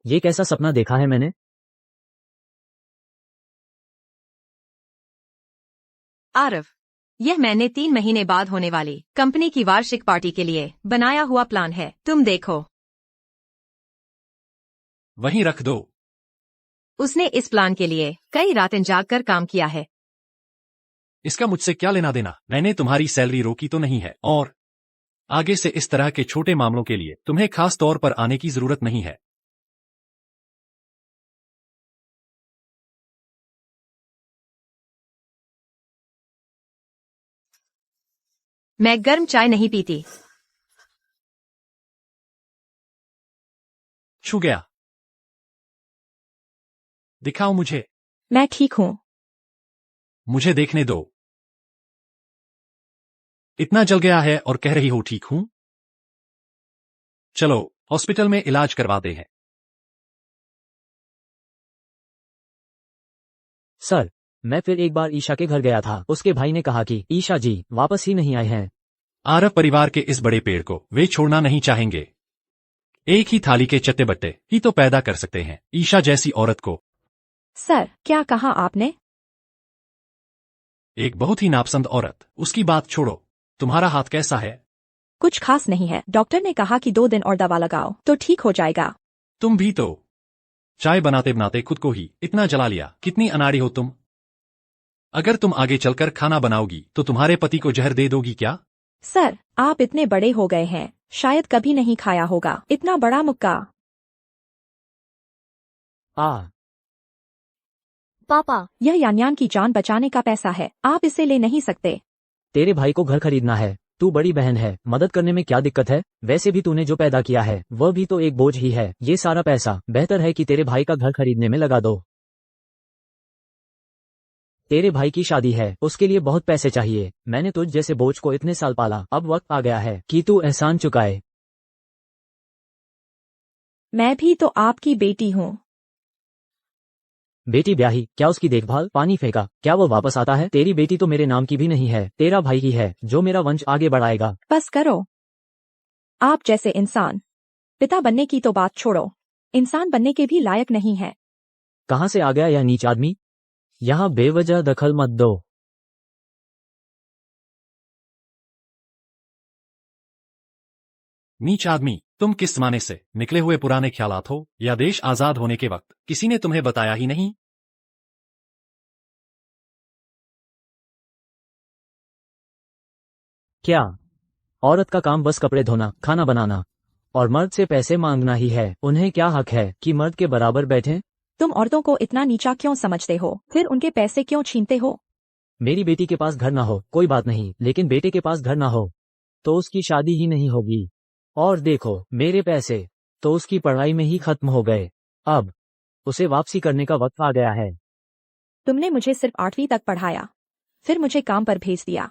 ये कैसा सपना देखा है मैंने? आरव, यह मैंने 3 महीने बाद होने वाली कंपनी की वार्षिक पार्टी के लिए बनाया हुआ प्लान है, तुम देखो। वहीं रख दो। उसने इस प्लान के लिए कई रातें जागकर काम किया है। इसका मुझसे क्या लेना देना? मैंने तुम्हारी सैलरी रोकी तो नहीं है, और आगे से इस तरह के छोटे मामलों के लिए तुम्हें खास तौर पर आने की जरूरत नहीं है। मैं गर्म चाय नहीं पीती। छू गया। दिखाओ मुझे। मैं ठीक हूँ। मुझे देखने दो। इतना जल गया है और कह रही हो ठीक हूं? चलो हॉस्पिटल में इलाज करवाते हैं। सर, मैं फिर एक बार ईशा के घर गया था। उसके भाई ने कहा कि ईशा जी वापस ही नहीं आए हैं। आरव परिवार के इस बड़े पेड़ को वे छोड़ना नहीं चाहेंगे। एक ही थाली के चट्टे बट्टे ही तो पैदा कर सकते हैं ईशा जैसी औरत को। सर, क्या कहा आपने? एक बहुत ही नापसंद औरत। उसकी बात छोड़ो, तुम्हारा हाथ कैसा है? कुछ खास नहीं है, डॉक्टर ने कहा कि 2 दिन और दवा लगाओ तो ठीक हो जाएगा। तुम भी तो चाय बनाते बनाते खुद को ही इतना जला लिया। कितनी अनाड़ी हो तुम। अगर तुम आगे चलकर खाना बनाओगी तो तुम्हारे पति को जहर दे दोगी क्या? सर, आप इतने बड़े हो गए हैं, शायद कभी नहीं खाया होगा इतना बड़ा मुक्का। पापा, यह यान्यान की जान बचाने का पैसा है, आप इसे ले नहीं सकते। तेरे भाई को घर खरीदना है। तू बड़ी बहन है, मदद करने में क्या दिक्कत है? वैसे भी तूने जो पैदा किया है वह भी तो एक बोझ ही है। ये सारा पैसा बेहतर है कि तेरे भाई का घर खरीदने में लगा दो। तेरे भाई की शादी है, उसके लिए बहुत पैसे चाहिए। मैंने तुझ जैसे बोझ को इतने साल पाला, अब वक्त आ गया है कि तू एहसान चुकाए। मैं भी तो आपकी बेटी हूँ। बेटी ब्याही, क्या उसकी देखभाल? पानी फेंका, क्या वो वापस आता है? तेरी बेटी तो मेरे नाम की भी नहीं है, तेरा भाई ही है जो मेरा वंश आगे बढ़ाएगा। बस करो। आप जैसे इंसान पिता बनने की तो बात छोड़ो, इंसान बनने के भी लायक नहीं है। कहाँ से आ गया यह नीच आदमी? यहाँ बेवजह दखल मत दो। नीच आदमी, तुम किस जमाने से निकले हुए पुराने ख्यालात हो, या देश आजाद होने के वक्त किसी ने तुम्हें बताया ही नहीं? क्या औरत का काम बस कपड़े धोना, खाना बनाना और मर्द से पैसे मांगना ही है? उन्हें क्या हक है कि मर्द के बराबर बैठें? तुम औरतों को इतना नीचा क्यों समझते हो, फिर उनके पैसे क्यों छीनते हो? मेरी बेटी के पास घर ना हो कोई बात नहीं, लेकिन बेटे के पास घर ना हो तो उसकी शादी ही नहीं होगी। और देखो मेरे पैसे तो उसकी पढ़ाई में ही खत्म हो गए। अब उसे वापसी करने का वक्त आ गया है। तुमने मुझे सिर्फ 8वीं तक पढ़ाया, फिर मुझे काम पर भेज दिया।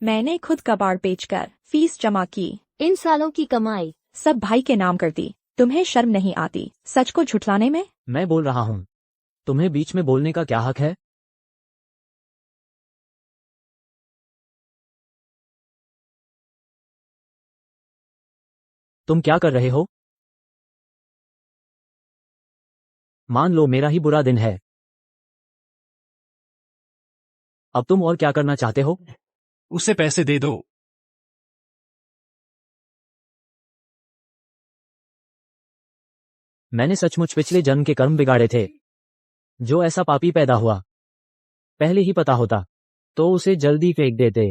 मैंने खुद कबाड़ बेचकर फीस जमा की, इन सालों की कमाई सब भाई के नाम कर दी। तुम्हें शर्म नहीं आती सच को झुठलाने में? मैं बोल रहा हूँ, तुम्हें बीच में बोलने का क्या हक है? तुम क्या कर रहे हो? मान लो मेरा ही बुरा दिन है। अब तुम और क्या करना चाहते हो? उसे पैसे दे दो। मैंने सचमुच पिछले जन्म के कर्म बिगाड़े थे। जो ऐसा पापी पैदा हुआ, पहले ही पता होता तो उसे जल्दी फेंक देते।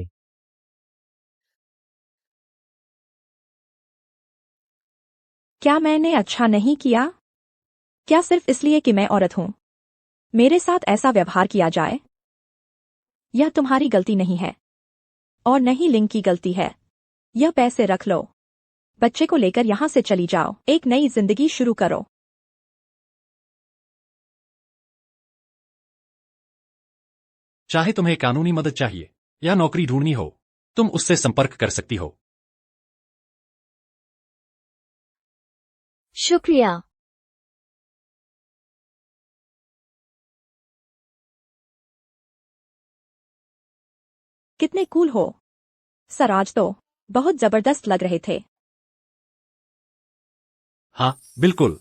क्या मैंने अच्छा नहीं किया? क्या सिर्फ इसलिए कि मैं औरत हूं मेरे साथ ऐसा व्यवहार किया जाए? यह तुम्हारी गलती नहीं है और नहीं लिंग की गलती है। यह पैसे रख लो, बच्चे को लेकर यहां से चली जाओ, एक नई जिंदगी शुरू करो। चाहे तुम्हें कानूनी मदद चाहिए या नौकरी ढूंढनी हो, तुम उससे संपर्क कर सकती हो। शुक्रिया। कितने कूल हो सर, आज तो बहुत जबरदस्त लग रहे थे। हाँ बिल्कुल।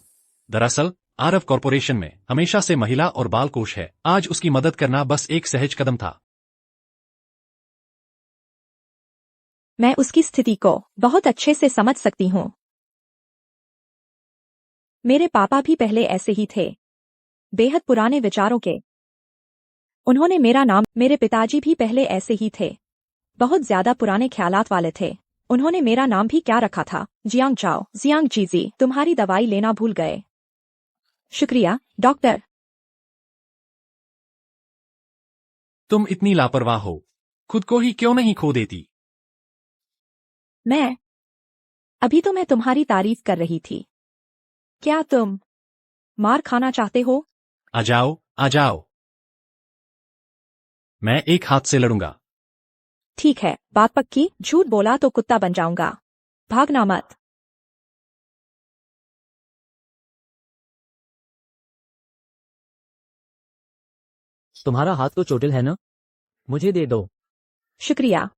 दरअसल आरव कॉरपोरेशन में हमेशा से महिला और बाल कोष है। आज उसकी मदद करना बस एक सहज कदम था। मैं उसकी स्थिति को बहुत अच्छे से समझ सकती हूँ। मेरे पापा भी पहले ऐसे ही थे, बेहद पुराने विचारों के। उन्होंने मेरा नाम, मेरे पिताजी भी पहले ऐसे ही थे, बहुत ज्यादा पुराने ख्यालात वाले थे। उन्होंने मेरा नाम भी क्या रखा था? जियांग जाओ। जियांग जीजी, तुम्हारी दवाई लेना भूल गए। शुक्रिया डॉक्टर। तुम इतनी लापरवाह हो, खुद को ही क्यों नहीं खो देती? अभी तो मैं तुम्हारी तारीफ कर रही थी। क्या तुम मार खाना चाहते हो? आ जाओ आ जाओ, मैं एक हाथ से लड़ूंगा। ठीक है, बात पक्की। झूठ बोला तो कुत्ता बन जाऊंगा। भागना मत। तुम्हारा हाथ तो चोटिल है ना? मुझे दे दो। शुक्रिया।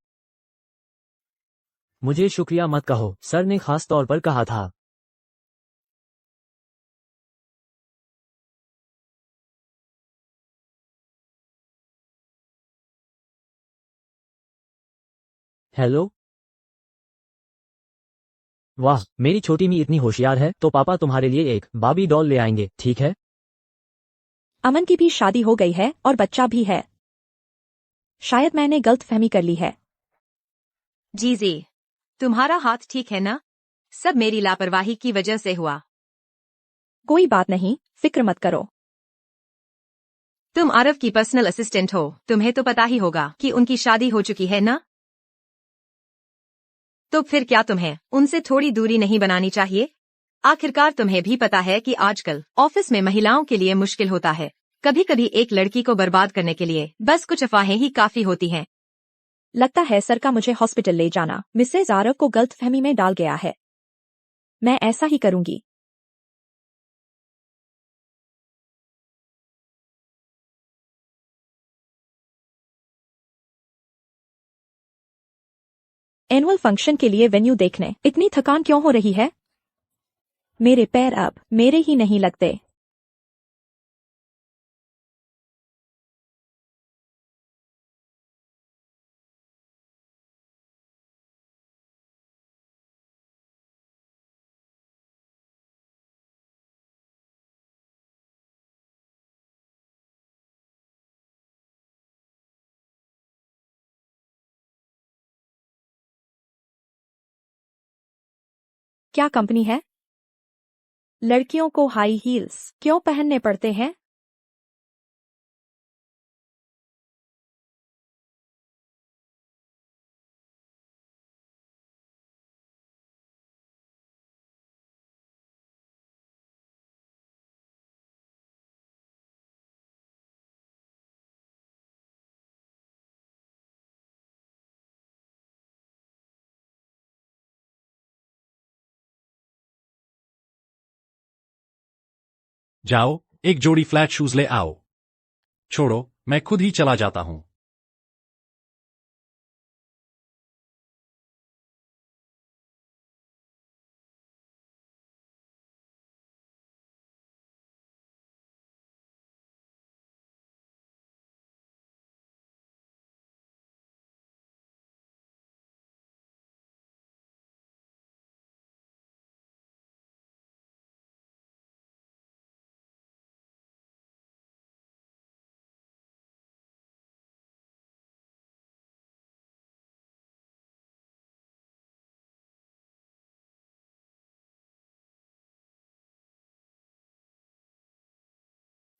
मुझे शुक्रिया मत कहो, सर ने खास तौर पर कहा था। हेलो। वाह, मेरी छोटी मी इतनी होशियार है, तो पापा तुम्हारे लिए एक बाबी डॉल ले आएंगे, ठीक है? अमन की भी शादी हो गई है और बच्चा भी है। शायद मैंने गलतफहमी कर ली है। जीजी, तुम्हारा हाथ ठीक है ना? सब मेरी लापरवाही की वजह से हुआ। कोई बात नहीं, फिक्र मत करो। तुम आरव की पर्सनल असिस्टेंट हो, तुम्हें तो पता ही होगा कि उनकी शादी हो चुकी है ना? तो फिर क्या तुम्हें उनसे थोड़ी दूरी नहीं बनानी चाहिए? आखिरकार तुम्हें भी पता है कि आजकल ऑफिस में महिलाओं के लिए मुश्किल होता है। कभी कभी एक लड़की को बर्बाद करने के लिए बस कुछ अफवाहें ही काफी होती हैं। लगता है सर का मुझे हॉस्पिटल ले जाना मिसेज आरव को गलतफहमी में डाल गया है। मैं ऐसा ही करूंगी। एनुअल फंक्शन के लिए वेन्यू देखने इतनी थकान क्यों हो रही है? मेरे पैर अब मेरे ही नहीं लगते। क्या कंपनी है? लड़कियों को हाई हील्स क्यों पहनने पड़ते हैं? जाओ, एक जोड़ी फ्लैट शूज ले आओ। छोड़ो, मैं खुद ही चला जाता हूँ।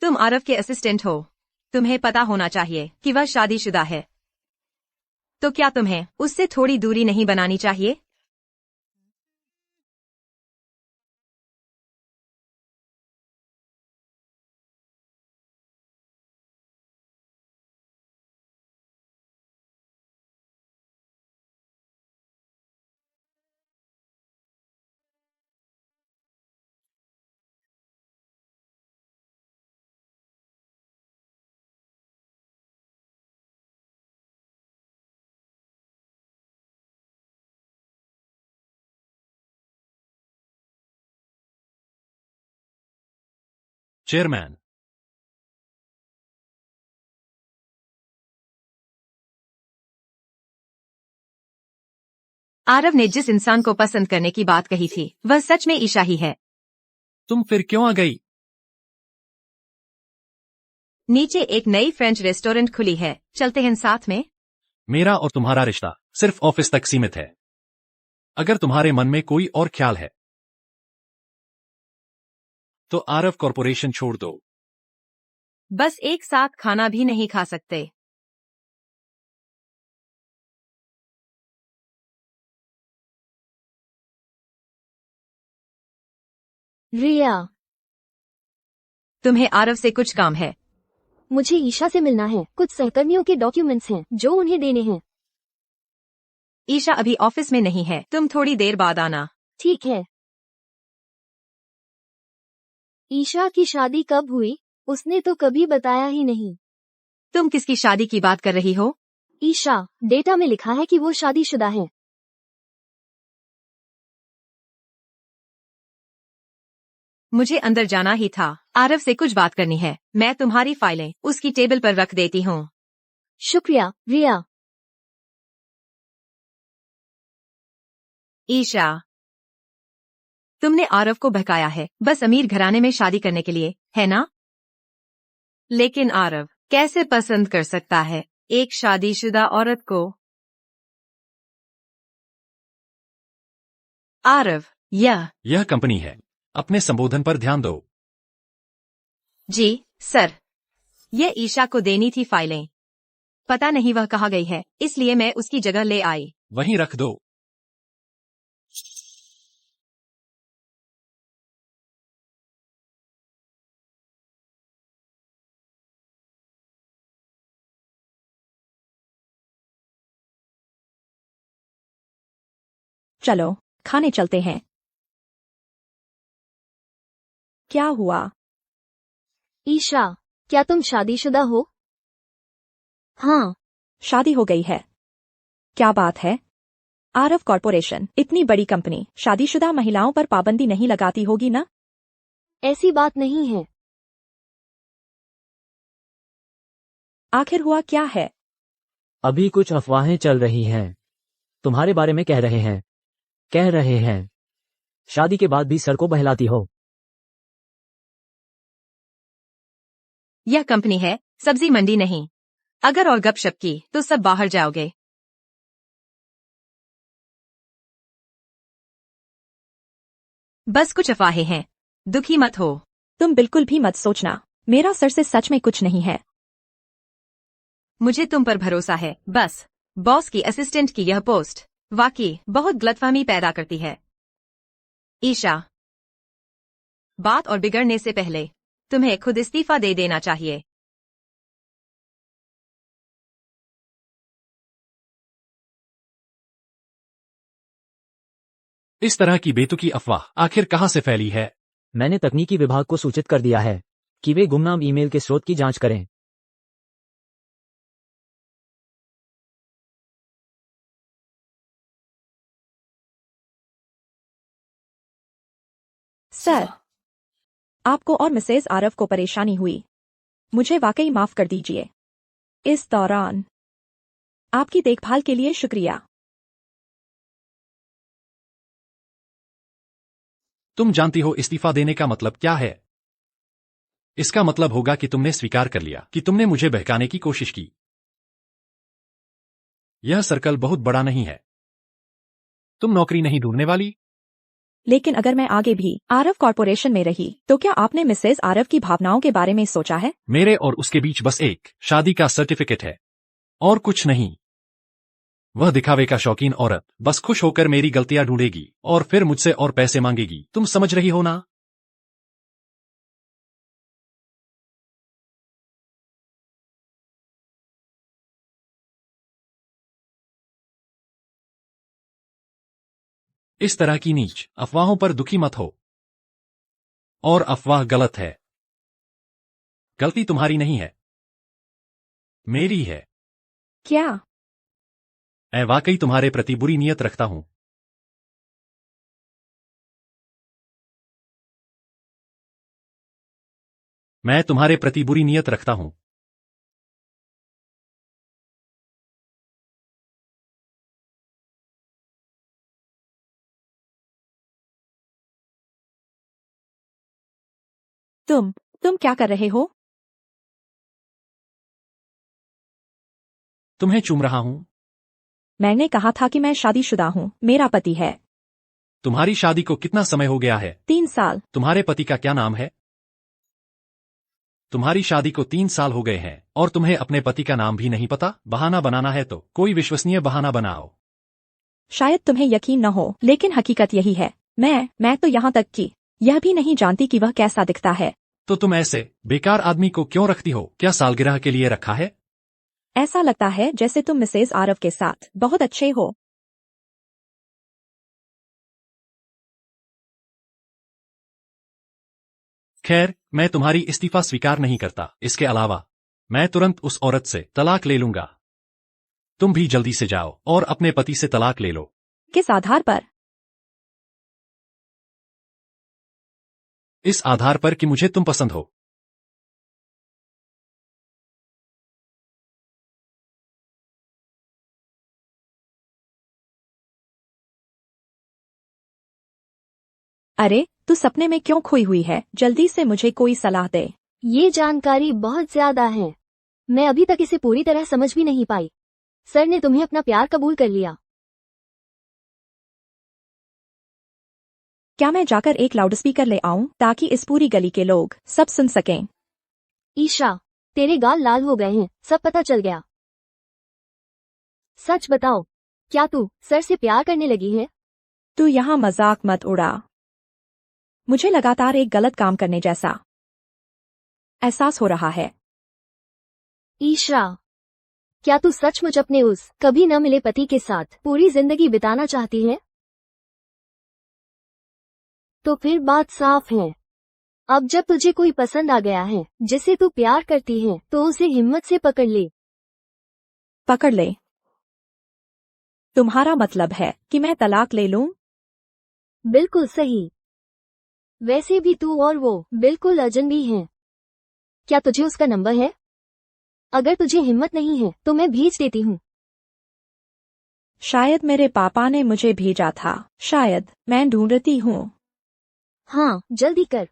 तुम आरव के असिस्टेंट हो। तुम्हें पता होना चाहिए कि वह शादीशुदा है। तो क्या तुम्हें उससे थोड़ी दूरी नहीं बनानी चाहिए? चेयरमैन। आरव ने जिस इंसान को पसंद करने की बात कही थी वह सच में ईशा ही है। तुम फिर क्यों आ गई? नीचे एक नई फ्रेंच रेस्टोरेंट खुली है, चलते हैं साथ में। मेरा और तुम्हारा रिश्ता सिर्फ ऑफिस तक सीमित है। अगर तुम्हारे मन में कोई और ख्याल है तो आरव कॉरपोरेशन छोड़ दो। बस एक साथ खाना भी नहीं खा सकते। रिया, तुम्हें आरव से कुछ काम है। मुझे ईशा से मिलना है। कुछ सहकर्मियों के डॉक्यूमेंट्स हैं जो उन्हें देने हैं। ईशा अभी ऑफिस में नहीं है, तुम थोड़ी देर बाद आना। ठीक है। ईशा की शादी कब हुई? उसने तो कभी बताया ही नहीं। तुम किसकी शादी की बात कर रही हो? ईशा, डेटा में लिखा है कि वो शादीशुदा है। मुझे अंदर जाना ही था। आरव से कुछ बात करनी है। मैं तुम्हारी फाइलें उसकी टेबल पर रख देती हूँ। शुक्रिया, रिया। ईशा, तुमने आरव को बहकाया है बस अमीर घराने में शादी करने के लिए, है ना? लेकिन आरव कैसे पसंद कर सकता है एक शादीशुदा औरत को? आरव, यह कंपनी है, अपने संबोधन पर ध्यान दो। जी सर। यह ईशा को देनी थी फाइलें। पता नहीं वह कहाँ गई है, इसलिए मैं उसकी जगह ले आई। वहीं रख दो। चलो खाने चलते हैं। क्या हुआ? ईशा, क्या तुम शादीशुदा हो? हाँ। शादी हो गई है। क्या बात है? आरव कॉरपोरेशन इतनी बड़ी कंपनी शादीशुदा महिलाओं पर पाबंदी नहीं लगाती होगी ना? ऐसी बात नहीं है। आखिर हुआ क्या है? अभी कुछ अफवाहें चल रही हैं। तुम्हारे बारे में कह रहे हैं शादी के बाद भी सर को बहलाती हो। यह कंपनी है, सब्जी मंडी नहीं। अगर और गपशप की तो सब बाहर जाओगे। बस कुछ अफवाहें हैं, दुखी मत हो। तुम बिल्कुल भी मत सोचना, मेरा सर से सच में कुछ नहीं है। मुझे तुम पर भरोसा है। बस बॉस की असिस्टेंट की यह पोस्ट वाकई बहुत गलतफहमी पैदा करती है। ईशा, बात और बिगड़ने से पहले तुम्हें खुद इस्तीफा दे देना चाहिए। इस तरह की बेतुकी अफवाह आखिर कहाँ से फैली है? मैंने तकनीकी विभाग को सूचित कर दिया है कि वे गुमनाम ईमेल के स्रोत की जांच करें। सर, आपको और मिसेज आरव को परेशानी हुई, मुझे वाकई माफ कर दीजिए। इस दौरान आपकी देखभाल के लिए शुक्रिया। तुम जानती हो इस्तीफा देने का मतलब क्या है? इसका मतलब होगा कि तुमने स्वीकार कर लिया कि तुमने मुझे बहकाने की कोशिश की। यह सर्कल बहुत बड़ा नहीं है। तुम नौकरी नहीं ढूंढने वाली। लेकिन अगर मैं आगे भी आरव कॉर्पोरेशन में रही तो क्या आपने मिसेज आरव की भावनाओं के बारे में सोचा है? मेरे और उसके बीच बस एक शादी का सर्टिफिकेट है और कुछ नहीं। वह दिखावे का शौकीन औरत बस खुश होकर मेरी गलतियां ढूंढेगी और फिर मुझसे और पैसे मांगेगी। तुम समझ रही हो ना? इस तरह की नीच अफवाहों पर दुखी मत हो। और अफवाह गलत है। गलती तुम्हारी नहीं है, मेरी है। क्या? मैं वाकई तुम्हारे प्रति बुरी नीयत रखता हूं। मैं तुम्हारे प्रति बुरी नीयत रखता हूं। तुम क्या कर रहे हो? तुम्हें चूम रहा हूं। मैंने कहा था कि मैं शादीशुदा हूँ, मेरा पति है। तुम्हारी शादी को कितना समय हो गया है? 3 साल। तुम्हारे पति का क्या नाम है? तुम्हारी शादी को 3 साल हो गए हैं और तुम्हें अपने पति का नाम भी नहीं पता? बहाना बनाना है तो कोई विश्वसनीय बहाना बनाओ। शायद तुम्हें यकीन न हो, लेकिन हकीकत यही है। मैं तो यहाँ तक कि यह भी नहीं जानती कि वह कैसा दिखता है। तो तुम ऐसे बेकार आदमी को क्यों रखती हो? क्या सालगिरह के लिए रखा है? ऐसा लगता है जैसे तुम मिसेज आरव के साथ बहुत अच्छे हो। खैर, मैं तुम्हारी इस्तीफा स्वीकार नहीं करता। इसके अलावा मैं तुरंत उस औरत से तलाक ले लूंगा। तुम भी जल्दी से जाओ और अपने पति से तलाक ले लो। किस आधार पर? इस आधार पर कि मुझे तुम पसंद हो। अरे, तू सपने में क्यों खोई हुई है? जल्दी से मुझे कोई सलाह दे। ये जानकारी बहुत ज्यादा है। मैं अभी तक इसे पूरी तरह समझ भी नहीं पाई। सर ने तुम्हें अपना प्यार कबूल कर लिया। क्या मैं जाकर एक लाउडस्पीकर ले आऊं ताकि इस पूरी गली के लोग सब सुन सकें? ईशा, तेरे गाल लाल हो गए हैं, सब पता चल गया। सच बताओ, क्या तू सर से प्यार करने लगी है? तू यहाँ मजाक मत उड़ा। मुझे लगातार एक गलत काम करने जैसा एहसास हो रहा है। ईशा, क्या तू सचमुच अपने उस कभी न मिले पति के साथ पूरी जिंदगी बिताना चाहती है? तो फिर बात साफ है। अब जब तुझे कोई पसंद आ गया है जिसे तू प्यार करती है तो उसे हिम्मत से पकड़ ले। पकड़ ले? तुम्हारा मतलब है कि मैं तलाक ले लूं? बिल्कुल सही। वैसे भी तू और वो बिल्कुल अजनबी हैं। क्या तुझे उसका नंबर है? अगर तुझे हिम्मत नहीं है तो मैं भेज देती हूँ। शायद मेरे पापा ने मुझे भेजा था। शायद मैं ढूंढती हूँ। हाँ, जल्दी कर।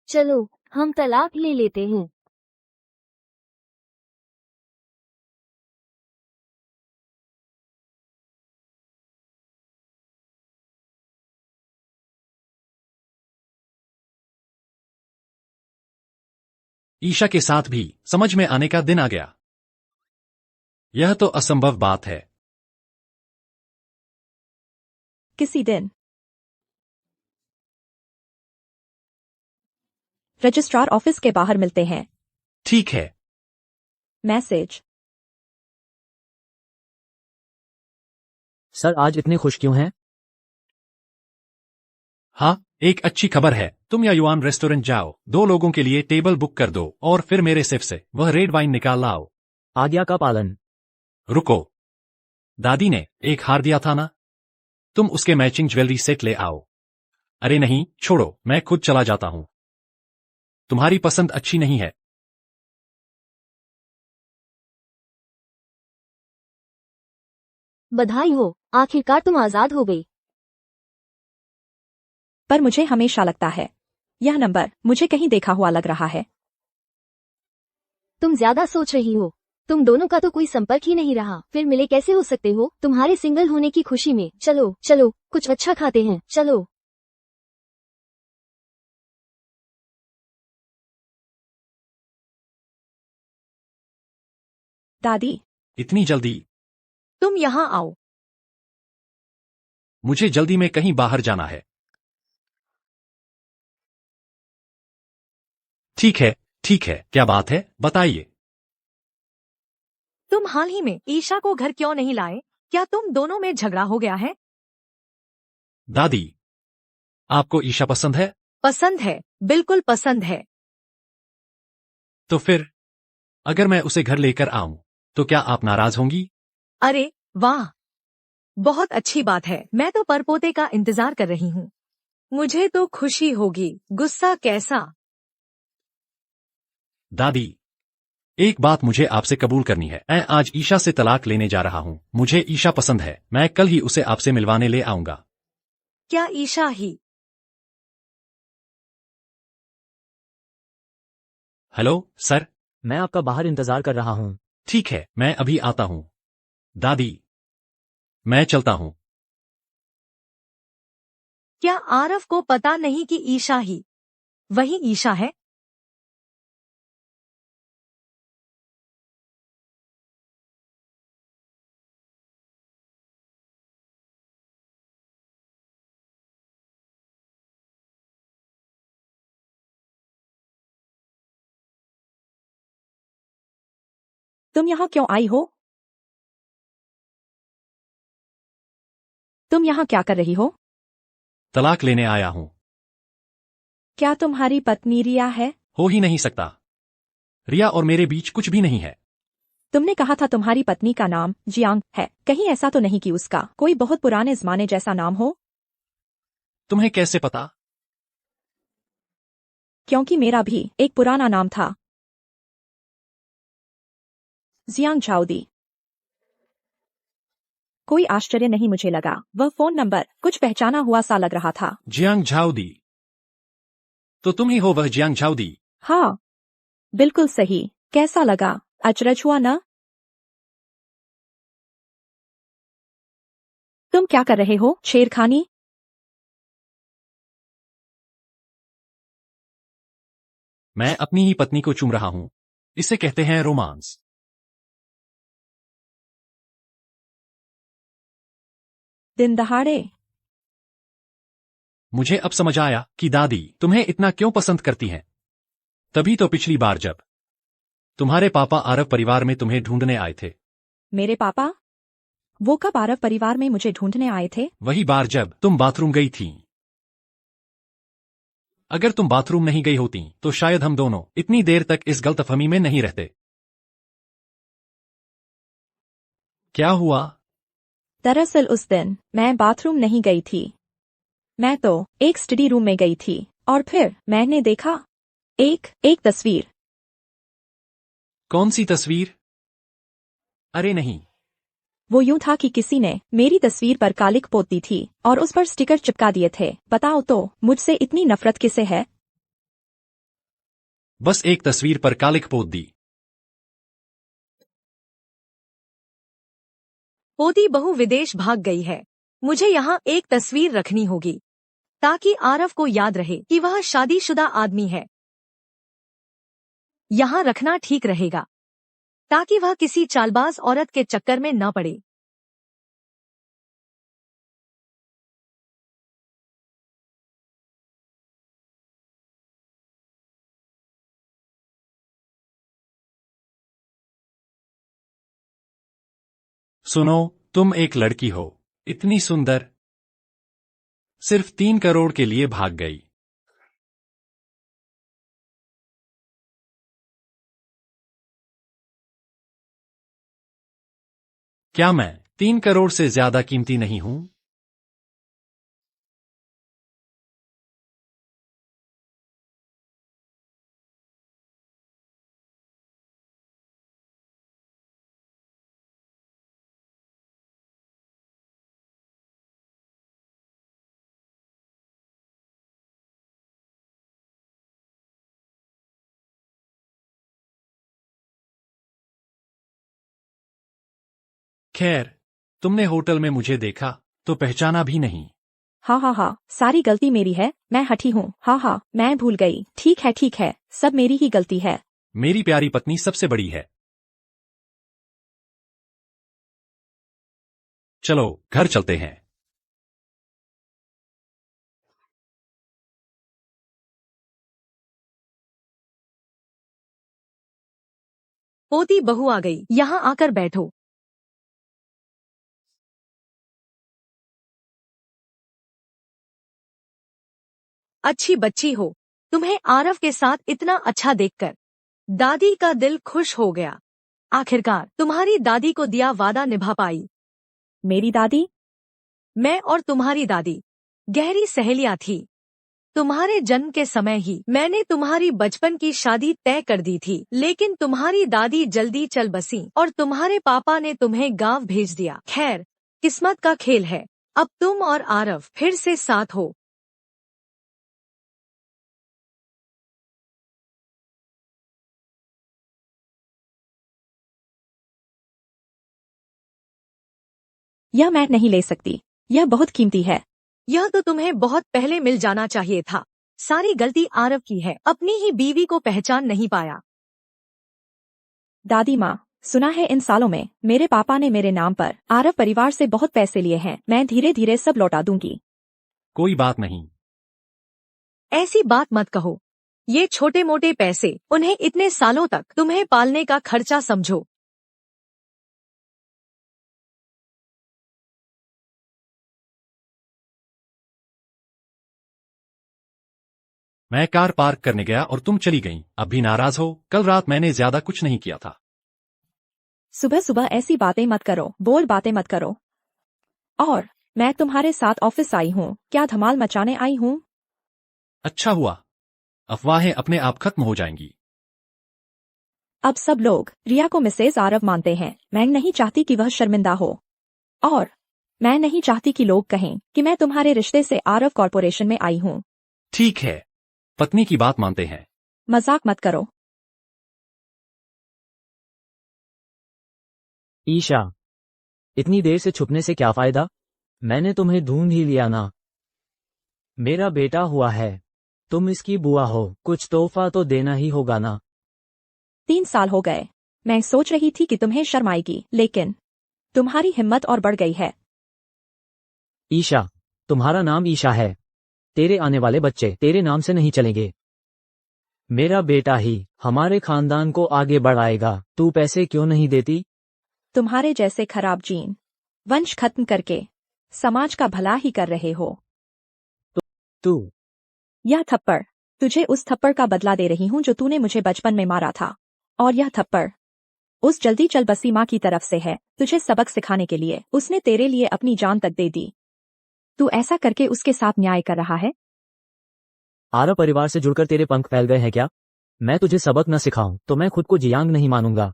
चलो, हम तलाक ले लेते हैं। ईशा के साथ भी समझ में आने का दिन आ गया। यह तो असंभव बात है। किसी दिन रजिस्ट्रार ऑफिस के बाहर मिलते हैं। ठीक है। मैसेज। सर आज इतने खुश क्यों हैं? हाँ, एक अच्छी खबर है। तुम या युआन रेस्टोरेंट जाओ, 2 लोगों के लिए टेबल बुक कर दो और फिर मेरे सेफ से वह रेड वाइन निकाल लाओ। आज्ञा का पालन। रुको, दादी ने एक हार दिया था ना, तुम उसके मैचिंग ज्वेलरी सेट ले आओ। अरे नहीं, छोड़ो, मैं खुद चला जाता हूं। तुम्हारी पसंद अच्छी नहीं है। बधाई हो, आखिरकार तुम आजाद हो गई। पर मुझे हमेशा लगता है यह नंबर मुझे कहीं देखा हुआ लग रहा है। तुम ज्यादा सोच रही हो। तुम दोनों का तो कोई संपर्क ही नहीं रहा, फिर मिले कैसे हो सकते हो तुम्हारे सिंगल होने की खुशी में। चलो चलो, कुछ अच्छा खाते हैं, चलो। दादी, इतनी जल्दी? तुम यहाँ आओ। मुझे जल्दी में कहीं बाहर जाना है। ठीक है, क्या बात है, बताइए। तुम हाल ही में ईशा को घर क्यों नहीं लाए? क्या तुम दोनों में झगड़ा हो गया है? दादी, आपको ईशा पसंद है? पसंद है, बिल्कुल पसंद है। तो फिर अगर मैं उसे घर लेकर आऊं तो क्या आप नाराज होंगी? अरे वाह, बहुत अच्छी बात है। मैं तो परपोते का इंतजार कर रही हूँ। मुझे तो खुशी होगी, गुस्सा कैसा। दादी, एक बात मुझे आपसे कबूल करनी है। मैं आज ईशा से तलाक लेने जा रहा हूं। मुझे ईशा पसंद है। मैं कल ही उसे आपसे मिलवाने ले आऊंगा। क्या ईशा ही? Hello sir. मैं आपका बाहर इंतजार कर रहा हूँ। ठीक है, मैं अभी आता हूं। दादी, मैं चलता हूं। क्या आरव को पता नहीं कि ईशा ही वही ईशा है? तुम यहाँ क्यों आई हो? तुम यहाँ क्या कर रही हो? तलाक लेने आया हूं। क्या तुम्हारी पत्नी रिया है? हो ही नहीं सकता। रिया और मेरे बीच कुछ भी नहीं है। तुमने कहा था तुम्हारी पत्नी का नाम जियांग है। कहीं ऐसा तो नहीं कि उसका कोई बहुत पुराने जमाने जैसा नाम हो? तुम्हें कैसे पता? क्योंकि मेरा भी एक पुराना नाम था, जियांग झाउदी। कोई आश्चर्य नहीं मुझे लगा। वह फोन नंबर कुछ पहचाना हुआ सा लग रहा था। जियांग झाउदी। तो तुम ही हो वह जियांग झाउदी? हाँ, बिल्कुल सही। कैसा लगा? अचरज हुआ न? तुम क्या कर रहे हो, छेड़खानी? मैं अपनी ही पत्नी को चूम रहा हूं। इसे कहते हैं रोमांस। दिन दहाड़े? मुझे अब समझ आया कि दादी तुम्हें इतना क्यों पसंद करती हैं। तभी तो पिछली बार जब तुम्हारे पापा आरव परिवार में तुम्हें ढूंढने आए थे। मेरे पापा? वो कब आरव परिवार में मुझे ढूंढने आए थे? वही बार जब तुम बाथरूम गई थी। अगर तुम बाथरूम नहीं गई होती तो शायद हम दोनों इतनी देर तक इस गलतफहमी में नहीं रहते। क्या हुआ? दरअसल उस दिन मैं बाथरूम नहीं गई थी। मैं तो एक स्टडी रूम में गई थी और फिर मैंने देखा एक तस्वीर। कौन सी तस्वीर? अरे नहीं। वो यूं था कि किसी ने मेरी तस्वीर पर कालिक पोत दी थी और उस पर स्टिकर चिपका दिए थे। बताओ तो मुझसे इतनी नफरत किसे है? बस एक तस्वीर पर कालिक पोत दी। पोती बहू विदेश भाग गई है। मुझे यहाँ एक तस्वीर रखनी होगी ताकि आरव को याद रहे कि वह शादीशुदा आदमी है। यहाँ रखना ठीक रहेगा ताकि वह किसी चालबाज औरत के चक्कर में न पड़े। सुनो, तुम एक लड़की हो, इतनी सुंदर, सिर्फ 3 करोड़ के लिए भाग गई। क्या मैं 3 करोड़ से ज्यादा कीमती नहीं हूं? खैर, तुमने होटल में मुझे देखा तो पहचाना भी नहीं। हाँ हाँ हाँ, सारी गलती मेरी है, मैं हठी हूँ। हाँ हाँ, मैं भूल गई। ठीक है, सब मेरी ही गलती है। मेरी प्यारी पत्नी सबसे बड़ी है। चलो घर चलते हैं। पोती बहू आ गई, यहाँ आकर बैठो। अच्छी बच्ची हो, तुम्हें आरव के साथ इतना अच्छा देखकर दादी का दिल खुश हो गया। आखिरकार तुम्हारी दादी को दिया वादा निभा पाई। मेरी दादी? मैं और तुम्हारी दादी गहरी सहेलियां थी। तुम्हारे जन्म के समय ही मैंने तुम्हारी बचपन की शादी तय कर दी थी, लेकिन तुम्हारी दादी जल्दी चल बसी और तुम्हारे पापा ने तुम्हें गांव भेज दिया। खैर, किस्मत का खेल है, अब तुम और आरव फिर से साथ हो। यह मैं नहीं ले सकती, यह बहुत कीमती है। यह तो तुम्हें बहुत पहले मिल जाना चाहिए था। सारी गलती आरव की है, अपनी ही बीवी को पहचान नहीं पाया। दादी माँ, सुना है इन सालों में मेरे पापा ने मेरे नाम पर आरव परिवार से बहुत पैसे लिए हैं। मैं धीरे धीरे सब लौटा दूंगी। कोई बात नहीं। ऐसी बात मत कहो। ये छोटे मोटे पैसे, उन्हें इतने सालों तक तुम्हें पालने का खर्चा समझो। मैं कार पार्क करने गया और तुम चली गईं। अब भी नाराज हो? कल रात मैंने ज्यादा कुछ नहीं किया था। सुबह सुबह ऐसी बातें मत करो, बोल बातें मत करो। और मैं तुम्हारे साथ ऑफिस आई हूँ, क्या धमाल मचाने आई हूँ? अच्छा हुआ, अफवाहें अपने आप खत्म हो जाएंगी। अब सब लोग रिया को मिसेज आरव मानते हैं। मैं नहीं चाहती कि वह शर्मिंदा हो, और मैं नहीं चाहती कि लोग कहें कि मैं तुम्हारे रिश्ते से आरव कॉर्पोरेशन में आई हूँ। ठीक है, पत्नी की बात मानते हैं। मजाक मत करो। ईशा, इतनी देर से छुपने से क्या फायदा? मैंने तुम्हें ढूंढ ही लिया ना। मेरा बेटा हुआ है, तुम इसकी बुआ हो, कुछ तोहफा तो देना ही होगा ना। 3 साल हो गए। मैं सोच रही थी कि तुम्हें शर्म आएगी, लेकिन तुम्हारी हिम्मत और बढ़ गई है। ईशा, तुम्हारा नाम ईशा है। तेरे आने वाले बच्चे तेरे नाम से नहीं चलेंगे। मेरा बेटा ही हमारे खानदान को आगे बढ़ाएगा। तू पैसे क्यों नहीं देती? तुम्हारे जैसे खराब जीन वंश खत्म करके समाज का भला ही कर रहे हो। तू यह थप्पड़, तुझे उस थप्पड़ का बदला दे रही हूँ जो तूने मुझे बचपन में मारा था। और यह थप्पड़ उस जल्दी चल बसी माँ की तरफ से है, तुझे सबक सिखाने के लिए। उसने तेरे लिए अपनी जान तक दे दी। तू ऐसा करके उसके साथ न्याय कर रहा है? आरव परिवार से जुड़कर तेरे पंख फैल गए हैं क्या? मैं तुझे सबक न सिखाऊं तो मैं खुद को जियांग नहीं मानूंगा।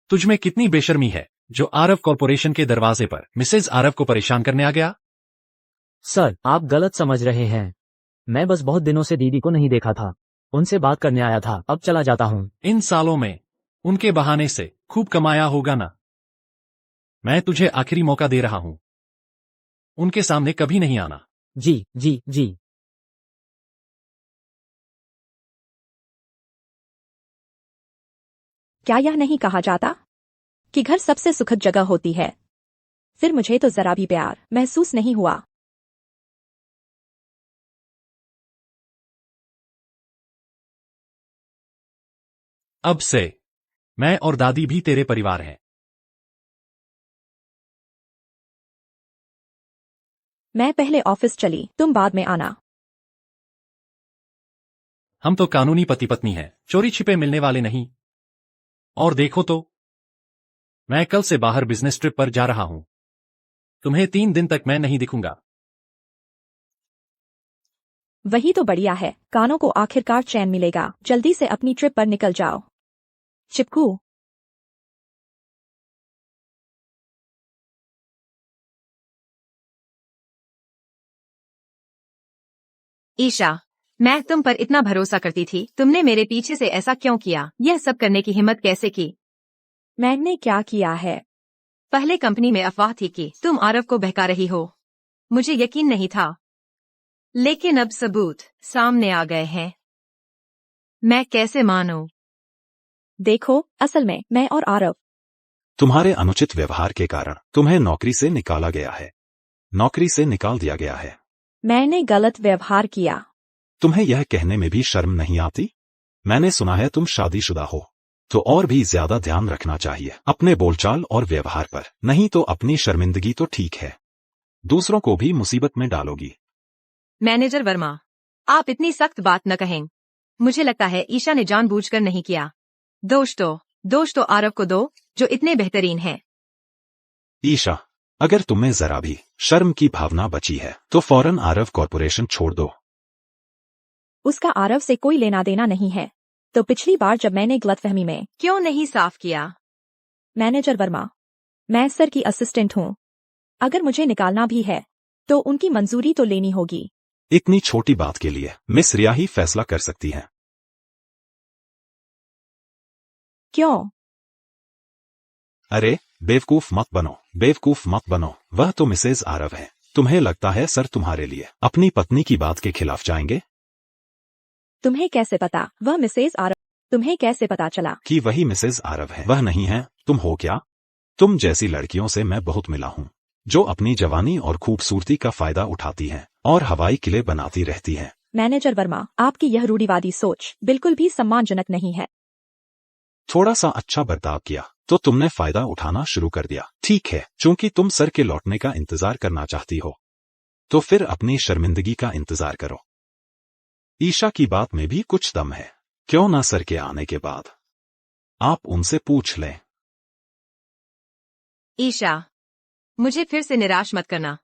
तुझमें कितनी बेशर्मी है जो आरव कॉर्पोरेशन के दरवाजे पर मिसेज आरव को परेशान करने आ गया? सर, आप गलत समझ रहे हैं। मैं बस बहुत दिनों से दीदी को नहीं देखा था, उनसे बात करने आया था। अब चला जाता हूँ। इन सालों में उनके बहाने से खूब कमाया होगा ना। मैं तुझे आखिरी मौका दे रहा हूं, उनके सामने कभी नहीं आना। जी जी जी। क्या यह नहीं कहा जाता कि घर सबसे सुखद जगह होती है? फिर मुझे तो जरा भी प्यार महसूस नहीं हुआ। अब से मैं और दादी भी तेरे परिवार हैं। मैं पहले ऑफिस चली, तुम बाद में आना। हम तो कानूनी पति पत्नी हैं, चोरी छिपे मिलने वाले नहीं। और देखो तो, मैं कल से बाहर बिजनेस ट्रिप पर जा रहा हूं। तुम्हें 3 दिन तक मैं नहीं दिखूंगा। वही तो बढ़िया है, कानों को आखिरकार चैन मिलेगा। जल्दी से अपनी ट्रिप पर निकल जाओ। चिपकू। ईशा, मैं तुम पर इतना भरोसा करती थी, तुमने मेरे पीछे से ऐसा क्यों किया? यह सब करने की हिम्मत कैसे की? मैंने क्या किया है? पहले कंपनी में अफवाह थी कि तुम आरव को बहका रही हो। मुझे यकीन नहीं था, लेकिन अब सबूत सामने आ गए हैं। मैं कैसे मानूं? देखो, असल में मैं और आरव। तुम्हारे अनुचित व्यवहार के कारण तुम्हें नौकरी से निकाला गया है। नौकरी से निकाल दिया गया है। मैंने गलत व्यवहार किया। तुम्हें यह कहने में भी शर्म नहीं आती? मैंने सुना है तुम शादीशुदा हो, तो और भी ज्यादा ध्यान रखना चाहिए अपने बोलचाल और व्यवहार पर, नहीं तो अपनी शर्मिंदगी तो ठीक है, दूसरों को भी मुसीबत में डालोगी। मैनेजर वर्मा, आप इतनी सख्त बात न कहें। मुझे लगता है ईशा ने जानबूझकर नहीं किया। दोष तो आरव को दो, जो इतने बेहतरीन हैं। ईशा, अगर तुम्हें जरा भी शर्म की भावना बची है तो फौरन आरव कॉरपोरेशन छोड़ दो। उसका आरव से कोई लेना देना नहीं है। तो पिछली बार जब मैंने गलतफहमी में क्यों नहीं साफ किया? मैनेजर वर्मा, मैं सर की असिस्टेंट हूँ। अगर मुझे निकालना भी है तो उनकी मंजूरी तो लेनी होगी। इतनी छोटी बात के लिए मिस रिया ही फैसला कर सकती हैं। क्यों? अरे बेवकूफ मत बनो, बेवकूफ मत बनो। वह तो मिसेज आरव है। तुम्हें लगता है सर तुम्हारे लिए अपनी पत्नी की बात के खिलाफ जाएंगे? तुम्हें कैसे पता वह मिसेज आरव? तुम्हें कैसे पता चला कि वही मिसेज आरव है? वह नहीं है, तुम हो क्या? तुम जैसी लड़कियों से मैं बहुत मिला हूँ, जो अपनी जवानी और खूबसूरती का फायदा उठाती हैं और हवाई किले बनाती रहती हैं। मैनेजर वर्मा, आपकी यह रूढ़िवादी सोच बिल्कुल भी सम्मानजनक नहीं है। थोड़ा सा अच्छा बर्ताव किया तो तुमने फायदा उठाना शुरू कर दिया। ठीक है, चूंकि तुम सर के लौटने का इंतजार करना चाहती हो, तो फिर अपनी शर्मिंदगी का इंतजार करो। ईशा की बात में भी कुछ दम है। क्यों ना सर के आने के बाद आप उनसे पूछ लें। ईशा, मुझे फिर से निराश मत करना,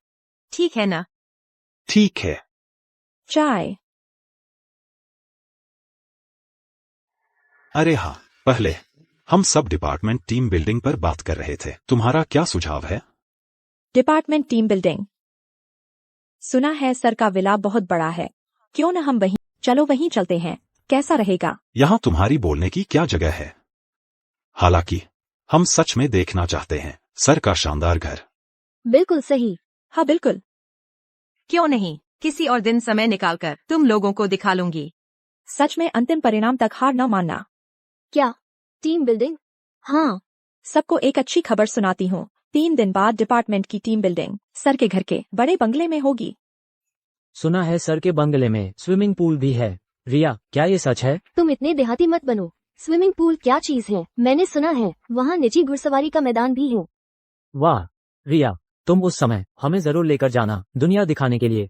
ठीक है ना? ठीक है। चाय। अरे हाँ, पहले हम सब डिपार्टमेंट टीम बिल्डिंग पर बात कर रहे थे। तुम्हारा क्या सुझाव है? Department team building. सुना है सर का विला बहुत बड़ा है। क्यों न हम चलो वहीं चलते हैं। कैसा रहेगा? यहाँ तुम्हारी बोलने की क्या जगह है? हालांकि हम सच में देखना चाहते हैं सर का शानदार घर। बिल्कुल सही। हाँ बिल्कुल। क्यों नहीं, किसी और दिन समय निकालकर तुम लोगों को दिखा लूंगी। सच में अंतिम परिणाम तक हार न मानना। क्या? Team building? हाँ। सबको एक अच्छी खबर सुनाती हूँ। 3 दिन बाद डिपार्टमेंट की टीम बिल्डिंग सर के घर के बड़े बंगले में होगी। सुना है सर के बंगले में स्विमिंग पूल भी है। रिया, क्या ये सच है? तुम इतने देहाती मत बनो। स्विमिंग पूल क्या चीज है? मैंने सुना है वहाँ निजी घुड़सवारी का मैदान भी है। वाह रिया, तुम उस समय हमें जरूर लेकर जाना, दुनिया दिखाने के लिए।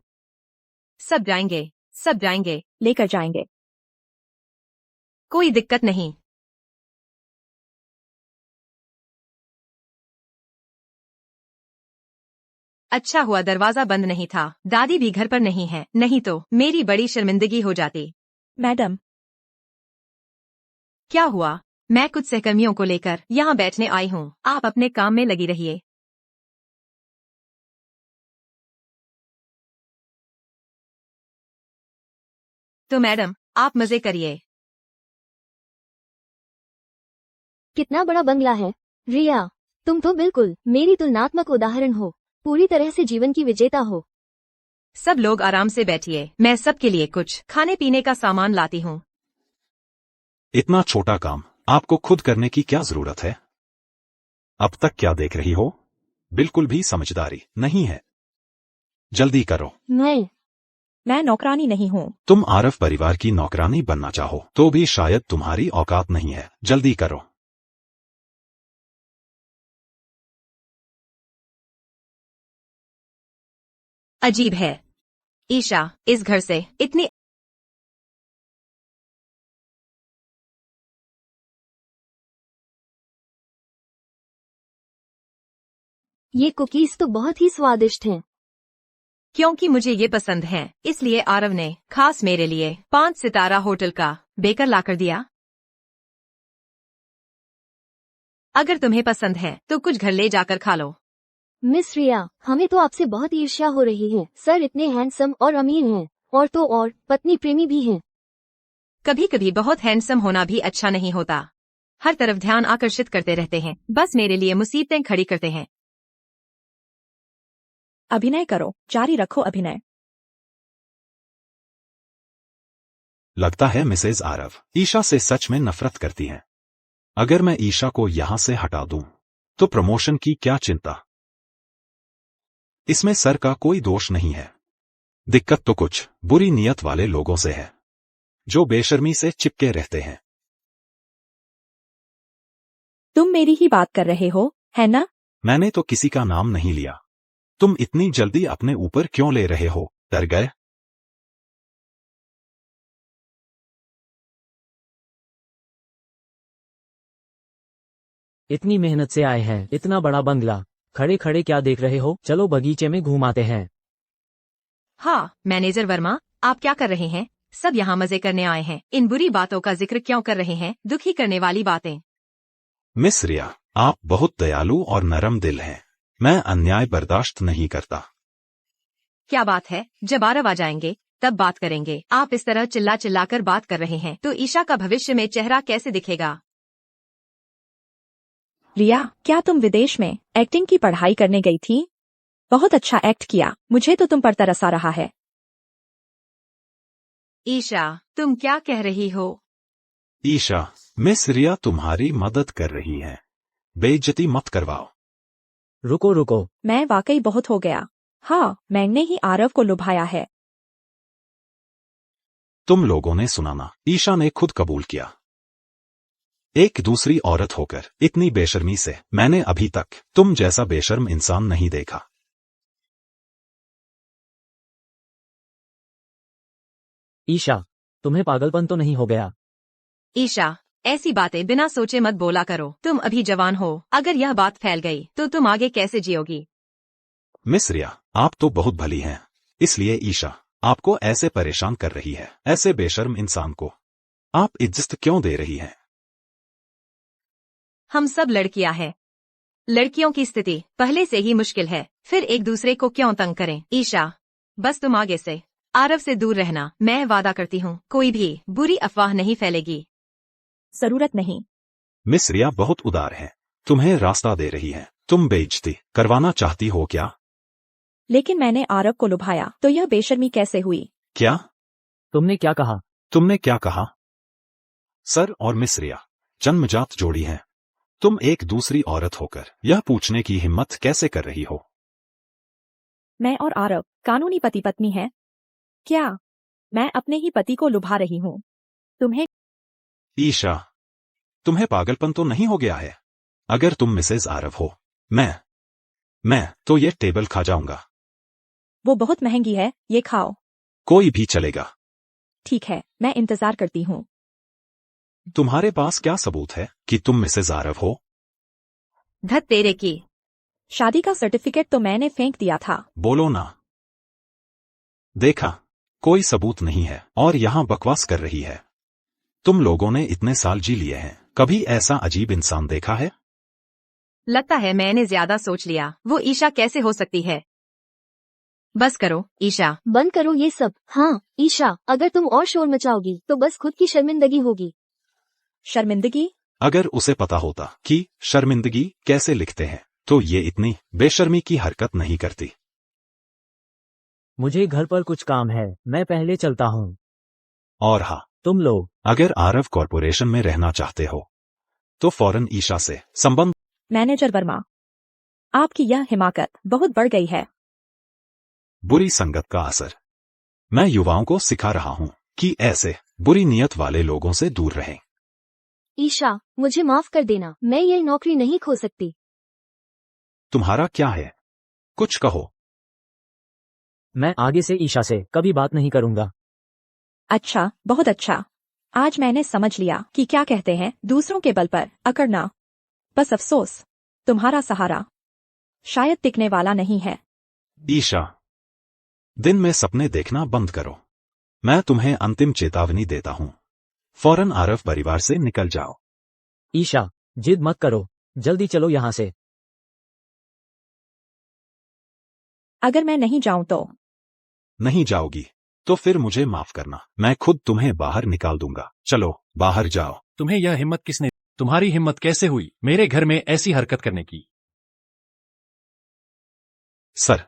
सब जाएंगे, लेकर जाएंगे। कोई दिक्कत नहीं। अच्छा हुआ दरवाजा बंद नहीं था। दादी भी घर पर नहीं है, नहीं तो मेरी बड़ी शर्मिंदगी हो जाती। मैडम। क्या हुआ? मैं कुछ सहकर्मियों को लेकर यहाँ बैठने आई हूँ। आप अपने काम में लगी रहिए। तो मैडम, आप मजे करिए। कितना बड़ा बंगला है। रिया, तुम तो बिल्कुल मेरी तुलनात्मक उदाहरण हो। पूरी तरह से जीवन की विजेता हो। सब लोग आराम से बैठिए, मैं सबके लिए कुछ खाने पीने का सामान लाती हूँ। इतना छोटा काम आपको खुद करने की क्या जरूरत है? अब तक क्या देख रही हो? बिल्कुल भी समझदारी नहीं है। जल्दी करो। मैं मैं नौकरानी नहीं हूँ। तुम आरव परिवार की नौकरानी बनना चाहो तो भी शायद तुम्हारी औकात नहीं है। जल्दी करो। अजीब है, ईशा इस घर से इतनी ये कुकीज तो बहुत ही स्वादिष्ट हैं। क्योंकि मुझे ये पसंद है इसलिए आरव ने खास मेरे लिए 5 सितारा होटल का बेकर लाकर दिया। अगर तुम्हें पसंद है तो कुछ घर ले जाकर खा लो। मिस रिया, हमें तो आपसे बहुत ईर्ष्या हो रही है। सर इतने हैंडसम और अमीर हैं, और तो और पत्नी प्रेमी भी हैं। कभी कभी बहुत हैंडसम होना भी अच्छा नहीं होता। हर तरफ ध्यान आकर्षित करते रहते हैं, बस मेरे लिए मुसीबतें खड़ी करते हैं। अभिनय करो, जारी रखो अभिनय। लगता है मिसेज आरव ईशा से सच में नफरत करती हैं। अगर मैं ईशा को यहां से हटा दूं तो प्रमोशन की क्या चिंता। इसमें सर का कोई दोष नहीं है। दिक्कत तो कुछ बुरी नीयत वाले लोगों से है जो बेशर्मी से चिपके रहते हैं। तुम मेरी ही बात कर रहे हो, है ना? मैंने तो किसी का नाम नहीं लिया। तुम इतनी जल्दी अपने ऊपर क्यों ले रहे हो? डर गए? इतनी मेहनत से आए हैं, इतना बड़ा बंगला, खड़े खड़े क्या देख रहे हो? चलो बगीचे में घूम आते हैं। हाँ मैनेजर वर्मा, आप क्या कर रहे हैं? सब यहाँ मजे करने आए हैं। इन बुरी बातों का जिक्र क्यों कर रहे हैं? दुखी करने वाली बातें। मिस रिया, आप बहुत दयालु और नरम दिल हैं। मैं अन्याय बर्दाश्त नहीं करता। क्या बात है, जब आरव आ जाएंगे तब बात करेंगे। आप इस तरह चिल्ला चिल्ला कर बात कर रहे हैं तो ईशा का भविष्य में चेहरा कैसे दिखेगा? रिया, क्या तुम विदेश में एक्टिंग की पढ़ाई करने गई थी? बहुत अच्छा एक्ट किया, मुझे तो तुम पर तरस आ रहा है। ईशा, तुम क्या कह रही हो? ईशा, मिस रिया तुम्हारी मदद कर रही है। बेइज्जती मत करवाओ। रुको रुको, मैं वाकई बहुत हो गया। हाँ, मैंने ही आरव को लुभाया है। तुम लोगों ने सुना ना, ईशा ने खुद कबूल किया। एक दूसरी औरत होकर इतनी बेशर्मी से मैंने अभी तक तुम जैसा बेशर्म इंसान नहीं देखा। ईशा, तुम्हें पागलपन तो नहीं हो गया? ईशा, ऐसी बातें बिना सोचे मत बोला करो। तुम अभी जवान हो, अगर यह बात फैल गई तो तुम आगे कैसे जियोगी? मिस रिया, आप तो बहुत भली हैं, इसलिए ईशा आपको ऐसे परेशान कर रही है। ऐसे बेशर्म इंसान को आप इज्जत क्यों दे रही हैं? हम सब लड़कियां हैं। लड़कियों की स्थिति पहले से ही मुश्किल है, फिर एक दूसरे को क्यों तंग करें? ईशा, बस तुम आगे से आरव से दूर रहना। मैं वादा करती हूँ कोई भी बुरी अफवाह नहीं फैलेगी। जरूरत नहीं। मिस रिया बहुत उदार है, तुम्हें रास्ता दे रही है। तुम बेइज्जती करवाना चाहती हो क्या? लेकिन मैंने आरव को लुभाया, तो यह बेशर्मी कैसे हुई? क्या तुमने क्या कहा? तुमने क्या कहा? सर और मिस रिया जन्मजात जोड़ी हैं। तुम एक दूसरी औरत होकर यह पूछने की हिम्मत कैसे कर रही हो? मैं और आरव कानूनी पति पत्नी हैं। क्या मैं अपने ही पति को लुभा रही हूँ? तुम्हें ईशा, तुम्हें पागलपन तो नहीं हो गया है? अगर तुम मिसेज आरव हो, मैं तो ये टेबल खा जाऊंगा। वो बहुत महंगी है, ये खाओ। कोई भी चलेगा। ठीक है, मैं इंतजार करती हूँ। तुम्हारे पास क्या सबूत है कि तुम मिसेज आरव हो? धत तेरे की। शादी का सर्टिफिकेट तो मैंने फेंक दिया था। बोलो ना। देखा, कोई सबूत नहीं है और यहाँ बकवास कर रही है। तुम लोगों ने इतने साल जी लिए हैं, कभी ऐसा अजीब इंसान देखा है? लगता है मैंने ज्यादा सोच लिया। वो ईशा कैसे हो सकती है? बस करो ईशा। बंद करो ये सब। हाँ ईशा, अगर तुम और शोर मचाओगी तो बस खुद की शर्मिंदगी होगी। शर्मिंदगी? अगर उसे पता होता कि शर्मिंदगी कैसे लिखते हैं तो ये इतनी बेशर्मी की हरकत नहीं करती। मुझे घर पर कुछ काम है, मैं पहले चलता हूँ। और हाँ, तुम लोग अगर आरव कॉरपोरेशन में रहना चाहते हो तो फौरन ईशा से संबंध। मैनेजर वर्मा, आपकी यह हिमाकत बहुत बढ़ गई है। बुरी संगत का असर मैं युवाओं को सिखा रहा हूँ कि ऐसे बुरी नीयत वाले लोगों से दूर रहें। ईशा, मुझे माफ कर देना, मैं ये नौकरी नहीं खो सकती। तुम्हारा क्या है? कुछ कहो। मैं आगे से ईशा से कभी बात नहीं करूंगा। अच्छा, बहुत अच्छा। आज मैंने समझ लिया कि क्या कहते हैं दूसरों के बल पर अकड़ना। बस अफसोस, तुम्हारा सहारा शायद टिकने वाला नहीं है। ईशा, दिन में सपने देखना बंद करो। मैं तुम्हें अंतिम चेतावनी देता हूँ, फौरन आरव परिवार से निकल जाओ। ईशा, जिद मत करो, जल्दी चलो यहाँ से। अगर मैं नहीं जाऊं तो? नहीं जाओगी तो फिर मुझे माफ करना, मैं खुद तुम्हें बाहर निकाल दूंगा। चलो बाहर जाओ। तुम्हें यह हिम्मत किसने, तुम्हारी हिम्मत कैसे हुई मेरे घर में ऐसी हरकत करने की? सर,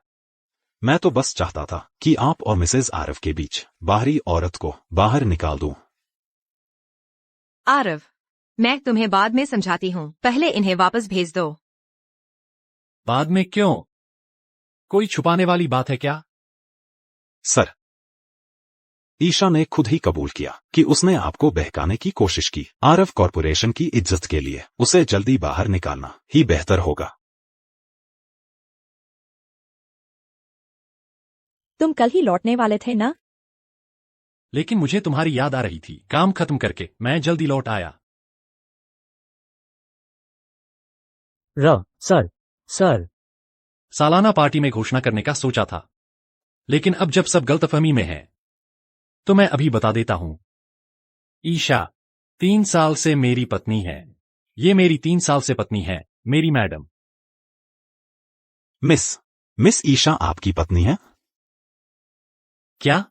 मैं तो बस चाहता था कि आप और मिसेज आरव के बीच बाहरी औरत को बाहर निकाल दूं। आरव, मैं तुम्हें बाद में समझाती हूँ, पहले इन्हें वापस भेज दो। बाद में क्यों? कोई छुपाने वाली बात है क्या? सर, ईशा ने खुद ही कबूल किया कि उसने आपको बहकाने की कोशिश की। आरव कॉरपोरेशन की इज्जत के लिए उसे जल्दी बाहर निकालना ही बेहतर होगा। तुम कल ही लौटने वाले थे ना? लेकिन मुझे तुम्हारी याद आ रही थी। काम खत्म करके मैं जल्दी लौट आया। Sir, sir. सालाना पार्टी में घोषणा करने का सोचा था, लेकिन अब जब सब गलतफहमी में है तो मैं अभी बता देता हूं। ईशा 3 साल से मेरी पत्नी है। ये मेरी 3 साल से पत्नी है, मेरी मैडम। मिस ईशा आपकी पत्नी है? क्या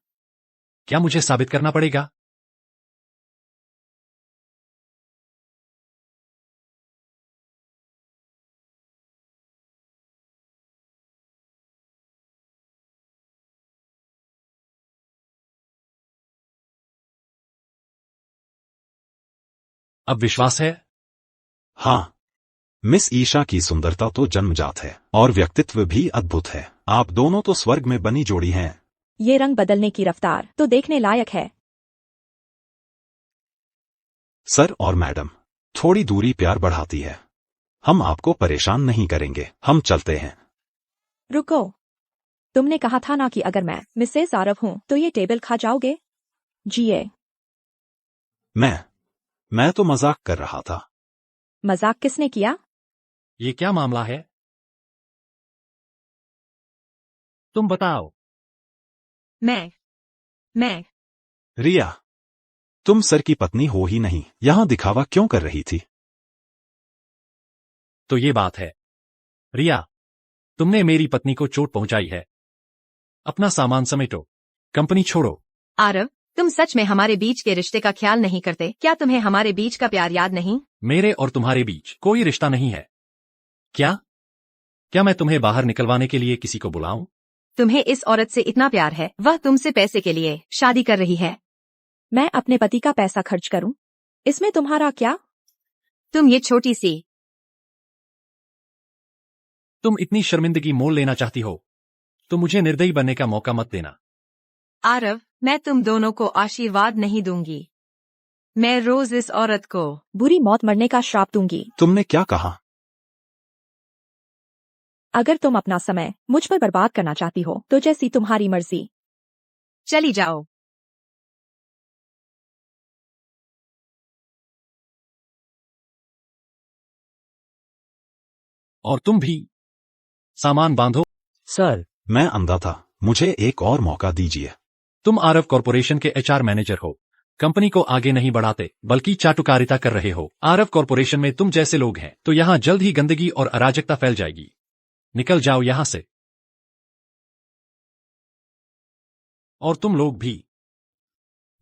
क्या मुझे साबित करना पड़ेगा? अब विश्वास है? हाँ, मिस ईशा की सुंदरता तो जन्मजात है और व्यक्तित्व भी अद्भुत है। आप दोनों तो स्वर्ग में बनी जोड़ी हैं। ये रंग बदलने की रफ्तार तो देखने लायक है। सर और मैडम, थोड़ी दूरी प्यार बढ़ाती है। हम आपको परेशान नहीं करेंगे, हम चलते हैं। रुको, तुमने कहा था ना कि अगर मैं मिसेस आरव हूं तो ये टेबल खा जाओगे? जिए। मैं तो मजाक कर रहा था। मजाक किसने किया? ये क्या मामला है? तुम बताओ। मैं रिया, तुम सर की पत्नी हो ही नहीं, यहां दिखावा क्यों कर रही थी? तो ये बात है। रिया, तुमने मेरी पत्नी को चोट पहुंचाई है। अपना सामान समेटो, कंपनी छोड़ो। आरव, तुम सच में हमारे बीच के रिश्ते का ख्याल नहीं करते? क्या तुम्हें हमारे बीच का प्यार याद नहीं? मेरे और तुम्हारे बीच कोई रिश्ता नहीं है। क्या क्या मैं तुम्हें बाहर निकलवाने के लिए किसी को बुलाऊं? तुम्हें इस औरत से इतना प्यार है, वह तुमसे पैसे के लिए शादी कर रही है। मैं अपने पति का पैसा खर्च करूं, इसमें तुम्हारा क्या? तुम ये छोटी सी तुम इतनी शर्मिंदगी मोल लेना चाहती हो तो मुझे निर्दयी बनने का मौका मत देना। आरव, मैं तुम दोनों को आशीर्वाद नहीं दूंगी। मैं रोज इस औरत को बुरी मौत मरने का श्राप दूंगी। तुमने क्या कहा? अगर तुम अपना समय मुझ पर बर्बाद करना चाहती हो तो जैसी तुम्हारी मर्जी। चली जाओ। और तुम भी सामान बांधो। सर, मैं अंधा था, मुझे एक और मौका दीजिए। तुम आरव कॉरपोरेशन के एचआर मैनेजर हो। कंपनी को आगे नहीं बढ़ाते बल्कि चाटुकारिता कर रहे हो। आरव कॉरपोरेशन में तुम जैसे लोग हैं तो यहाँ जल्द ही गंदगी और अराजकता फैल जाएगी। निकल जाओ यहाँ से। और तुम लोग भी।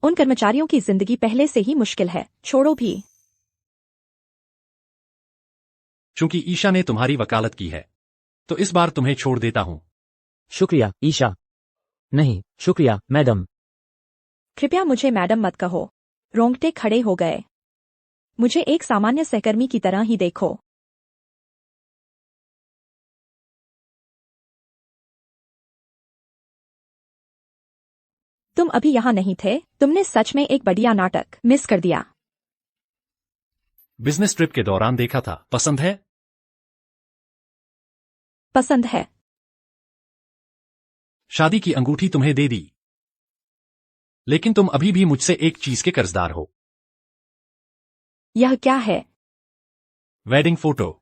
उन कर्मचारियों की जिंदगी पहले से ही मुश्किल है, छोड़ो भी। चूंकि ईशा ने तुम्हारी वकालत की है तो इस बार तुम्हें छोड़ देता हूं। शुक्रिया ईशा। नहीं, शुक्रिया मैडम। कृपया मुझे मैडम मत कहो। रोंगटे खड़े हो गए। मुझे एक सामान्य सहकर्मी की तरह ही देखो। तुम अभी यहाँ नहीं थे, तुमने सच में एक बढ़िया नाटक मिस कर दिया। बिजनेस ट्रिप के दौरान देखा था। पसंद है? पसंद है। शादी की अंगूठी तुम्हें दे दी, लेकिन तुम अभी भी मुझसे एक चीज के कर्जदार हो। यह क्या है? Wedding photo.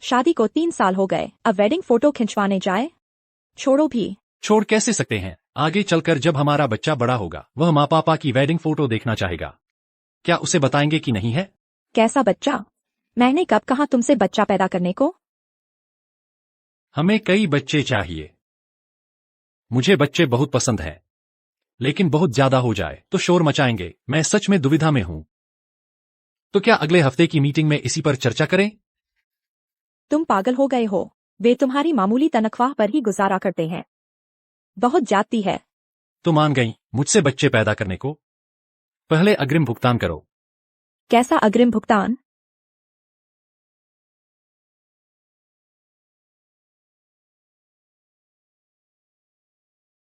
शादी को 3 साल हो गए, अब वेडिंग फोटो खिंचवाने जाए? छोड़ो भी। छोड़ कैसे सकते हैं? आगे चलकर जब हमारा बच्चा बड़ा होगा, वह माँ पापा की वेडिंग फोटो देखना चाहेगा। क्या उसे बताएंगे कि नहीं है? कैसा बच्चा? मैंने कब कहा तुमसे बच्चा पैदा करने को? हमें कई बच्चे चाहिए। मुझे बच्चे बहुत पसंद हैं, लेकिन बहुत ज्यादा हो जाए तो शोर मचाएंगे। मैं सच में दुविधा में हूं। तो क्या अगले हफ्ते की मीटिंग में इसी पर चर्चा करें? तुम पागल हो गए हो। वे तुम्हारी मामूली तनख्वाह पर ही गुजारा करते हैं। बहुत जाती है। तो मान गई मुझसे बच्चे पैदा करने को? पहले अग्रिम भुगतान करो। कैसा अग्रिम भुगतान?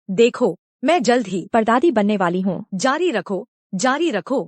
देखो, मैं जल्द ही परदादी बनने वाली हूँ। जारी रखो, जारी रखो।